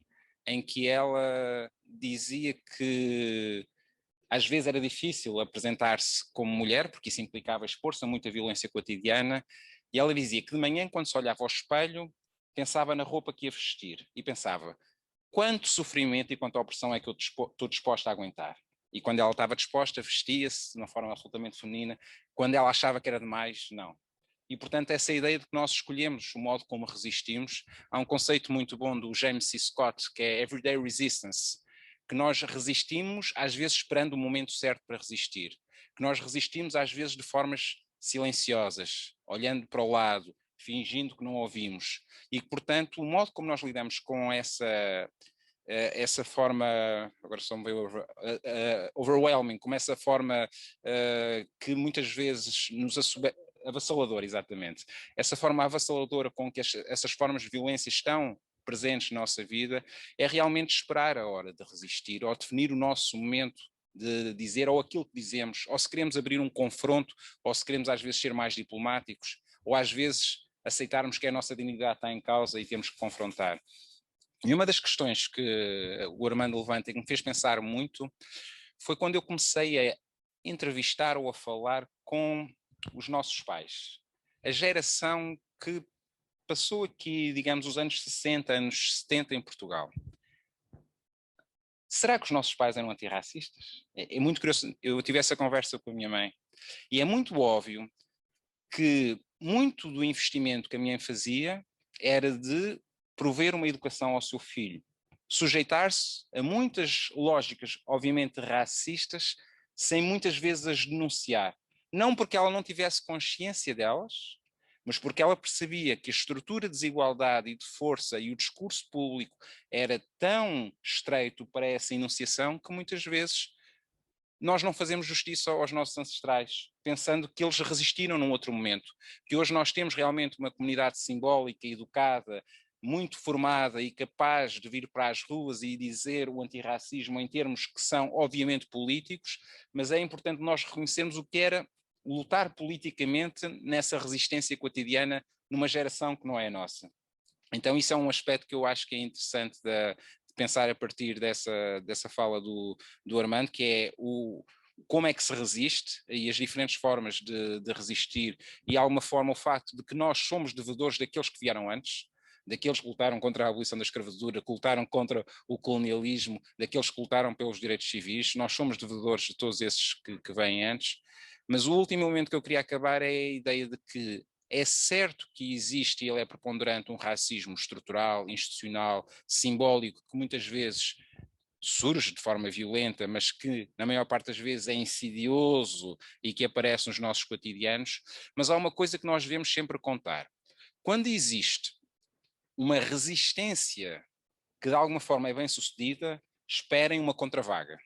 em que ela dizia que às vezes era difícil apresentar-se como mulher, porque isso implicava expor-se a muita violência cotidiana, e ela dizia que de manhã, quando se olhava ao espelho, pensava na roupa que ia vestir e pensava quanto sofrimento e quanta opressão é que eu estou disposta a aguentar. E quando ela estava disposta, vestia-se de uma forma absolutamente feminina. Quando ela achava que era demais, não. E, portanto, essa ideia de que nós escolhemos o modo como resistimos, há um conceito muito bom do James C. Scott, que é Everyday Resistance, que nós resistimos, às vezes esperando o momento certo para resistir, que nós resistimos, às vezes, de formas silenciosas, olhando para o lado, fingindo que não ouvimos, e que, portanto, o modo como nós lidamos com essa forma, agora só me veio overwhelming, como essa forma que muitas vezes nos avassaladora, exatamente, essa forma avassaladora com que essas formas de violência estão presentes na nossa vida, é realmente esperar a hora de resistir, ou definir o nosso momento de dizer, ou aquilo que dizemos, ou se queremos abrir um confronto, ou se queremos às vezes ser mais diplomáticos, ou às vezes aceitarmos que a nossa dignidade está em causa e temos que confrontar. E uma das questões que o Armando levanta e que me fez pensar muito foi quando eu comecei a entrevistar ou a falar com os nossos pais. A geração que passou aqui, digamos, os anos 60, anos 70 em Portugal. Será que os nossos pais eram antirracistas? É muito curioso. Eu tive essa conversa com a minha mãe. E é muito óbvio que muito do investimento que a minha mãe fazia era de prover uma educação ao seu filho. Sujeitar-se a muitas lógicas, obviamente racistas, sem muitas vezes as denunciar. Não porque ela não tivesse consciência delas, mas porque ela percebia que a estrutura de desigualdade e de força e o discurso público era tão estreito para essa enunciação que muitas vezes nós não fazemos justiça aos nossos ancestrais, pensando que eles resistiram num outro momento, que hoje nós temos realmente uma comunidade simbólica, educada, muito formada e capaz de vir para as ruas e dizer o antirracismo em termos que são obviamente políticos, mas é importante nós reconhecermos o que era lutar politicamente nessa resistência cotidiana numa geração que não é a nossa. Então isso é um aspecto que eu acho que é interessante de pensar a partir dessa fala do Armando, que é como é que se resiste e as diferentes formas de resistir, e de alguma forma o facto de que nós somos devedores daqueles que vieram antes, daqueles que lutaram contra a abolição da escravatura, que lutaram contra o colonialismo, daqueles que lutaram pelos direitos civis. Nós somos devedores de todos esses que vêm antes. Mas o último elemento que eu queria acabar é a ideia de que é certo que existe, e ele é preponderante, um racismo estrutural, institucional, simbólico, que muitas vezes surge de forma violenta, mas que na maior parte das vezes é insidioso e que aparece nos nossos cotidianos. Mas há uma coisa que nós devemos sempre contar. Quando existe uma resistência que de alguma forma é bem sucedida, esperem uma contravaga.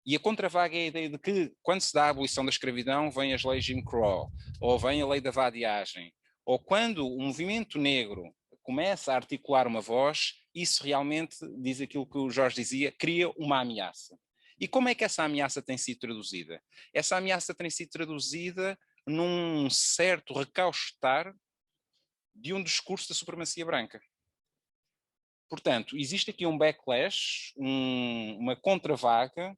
E a contravaga é a ideia de que, quando se dá a abolição da escravidão, vem as leis Jim Crow, ou vem a lei da vadiagem, ou quando o movimento negro começa a articular uma voz, isso realmente, diz aquilo que o Jorge dizia, cria uma ameaça. E como é que essa ameaça tem sido traduzida? Essa ameaça tem sido traduzida num certo recaustar de um discurso da supremacia branca. Portanto, existe aqui um backlash, uma contravaga,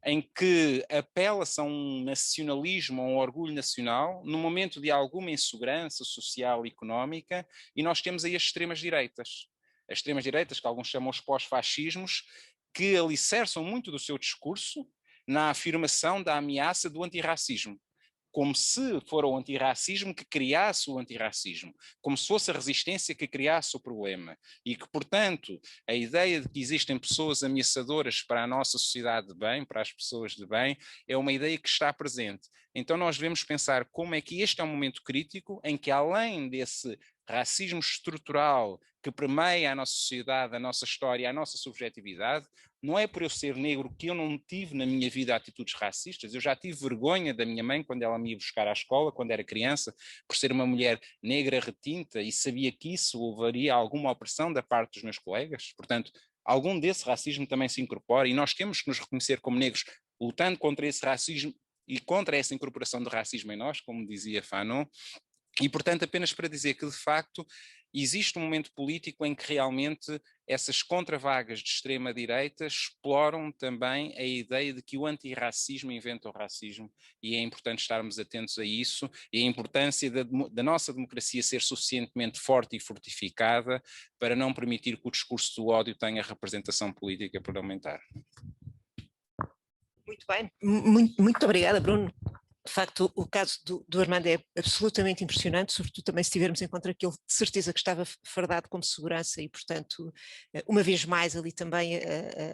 em que apela-se a um nacionalismo, a um orgulho nacional, no momento de alguma insegurança social e económica, e nós temos aí as extremas-direitas. As extremas-direitas, que alguns chamam os pós-fascismos, que alicerçam muito do seu discurso na afirmação da ameaça do antirracismo, como se for o antirracismo que criasse o antirracismo, como se fosse a resistência que criasse o problema, e que, portanto, a ideia de que existem pessoas ameaçadoras para a nossa sociedade de bem, para as pessoas de bem, é uma ideia que está presente. Então nós devemos pensar como é que este é um momento crítico em que, além desse racismo estrutural que permeia a nossa sociedade, a nossa história, a nossa subjetividade, não é por eu ser negro que eu não tive na minha vida atitudes racistas. Eu já tive vergonha da minha mãe quando ela me ia buscar à escola, quando era criança, por ser uma mulher negra retinta, e sabia que isso levaria a alguma opressão da parte dos meus colegas. Portanto, algum desse racismo também se incorpora, e nós temos que nos reconhecer como negros, lutando contra esse racismo e contra essa incorporação de racismo em nós, como dizia Fanon. E, portanto, apenas para dizer que, de facto, existe um momento político em que realmente essas contravagas de extrema-direita exploram também a ideia de que o antirracismo inventa o racismo, e é importante estarmos atentos a isso, e a importância da nossa democracia ser suficientemente forte e fortificada para não permitir que o discurso do ódio tenha representação política parlamentar. Muito bem, muito obrigada, Bruno. De facto, o caso do Armando é absolutamente impressionante, sobretudo também se tivermos em conta que ele de certeza que estava fardado como segurança, e, portanto, uma vez mais ali também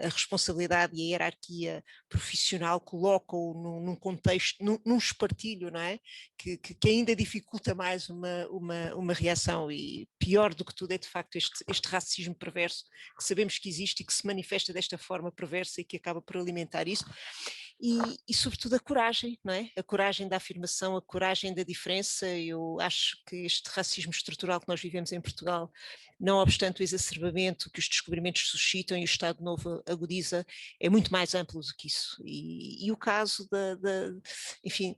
a responsabilidade e a hierarquia profissional colocam-o num contexto, num espartilho, não é? Que ainda dificulta mais uma reação, e pior do que tudo é de facto este racismo perverso que sabemos que existe e que se manifesta desta forma perversa e que acaba por alimentar isso. e sobretudo a coragem, não é? A coragem da afirmação, a coragem da diferença. Eu acho que este racismo estrutural que nós vivemos em Portugal, não obstante o exacerbamento que os descobrimentos suscitam e o Estado Novo agudiza, é muito mais amplo do que isso. E o caso enfim,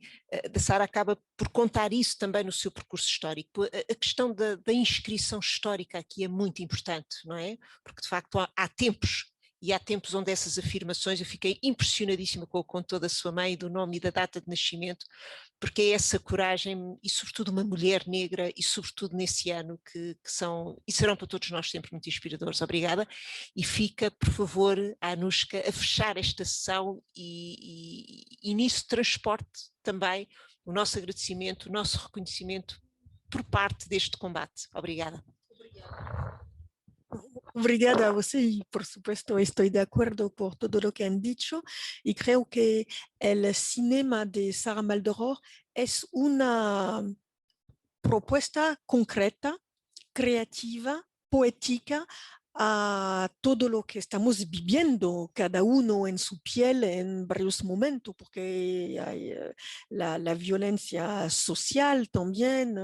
da Sara acaba por contar isso também no seu percurso histórico. A questão da inscrição histórica aqui é muito importante, não é? Porque de facto há tempos, e há tempos onde essas afirmações, eu fiquei impressionadíssima com o conto da sua mãe, do nome e da data de nascimento, porque é essa coragem, e sobretudo uma mulher negra, e sobretudo nesse ano, que são, e serão para todos nós sempre muito inspiradores. Obrigada. E fica, por favor, a Anushka a fechar esta sessão e nisso transporte também o nosso agradecimento, o nosso reconhecimento por parte deste combate. Obrigada. Obrigada a você y por supuesto estoy de acuerdo por todo lo que han dicho y creo que el cinema de Sara Maldoror es una propuesta concreta, creativa, poética a todo lo que estamos viviendo, cada uno en su piel en varios momentos, porque hay la violencia social también,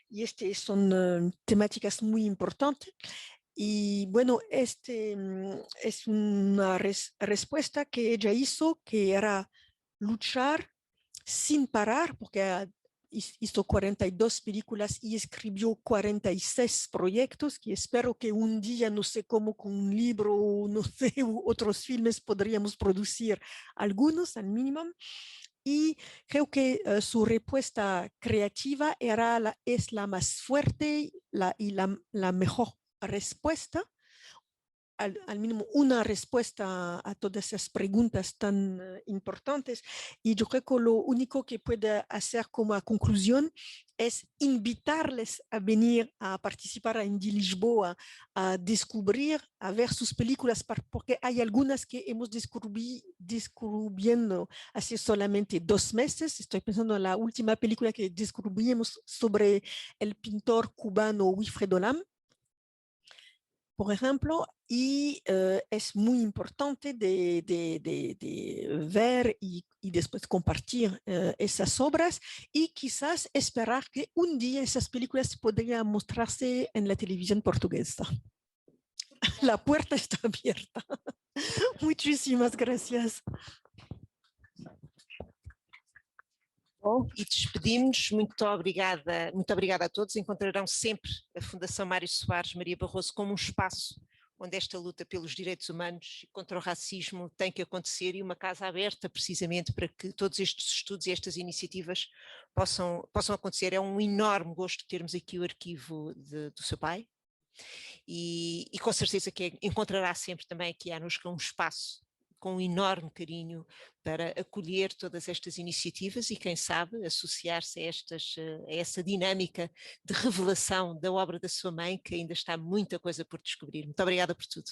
y son temáticas muy importantes. Y bueno, es una respuesta que ella hizo, que era luchar sin parar, porque hizo 42 películas y escribió 46 proyectos, que espero que un día, no sé cómo, con un libro, no sé, u otros filmes podríamos producir algunos al mínimo. Y creo que su respuesta creativa es la más fuerte y la mejor respuesta, al mínimo una respuesta a todas esas preguntas tan importantes. Y yo creo que lo único que puede hacer como a conclusión es invitarles a venir a participar en Lisboa, a descubrir, a ver sus películas, porque hay algunas que hemos descubriendo hace solamente 2 meses. Estoy pensando en la última película que descubrimos sobre el pintor cubano Wilfredo Lam, por ejemplo, y es muy importante de ver y después compartir esas obras y quizás esperar que un día esas películas podrían mostrarse en la televisión portuguesa. La puerta está abierta. Muchísimas gracias. Bom, e despedimos-nos. Muito obrigada a todos. Encontrarão sempre a Fundação Mário Soares Maria Barroso como um espaço onde esta luta pelos direitos humanos e contra o racismo tem que acontecer, e uma casa aberta precisamente para que todos estes estudos e estas iniciativas possam acontecer. É um enorme gosto termos aqui o arquivo do seu pai e com certeza que encontrará sempre também aqui a Anushka um espaço com um enorme carinho para acolher todas estas iniciativas e, quem sabe, associar-se a essa dinâmica de revelação da obra da sua mãe, que ainda está muita coisa por descobrir. Muito obrigada por tudo.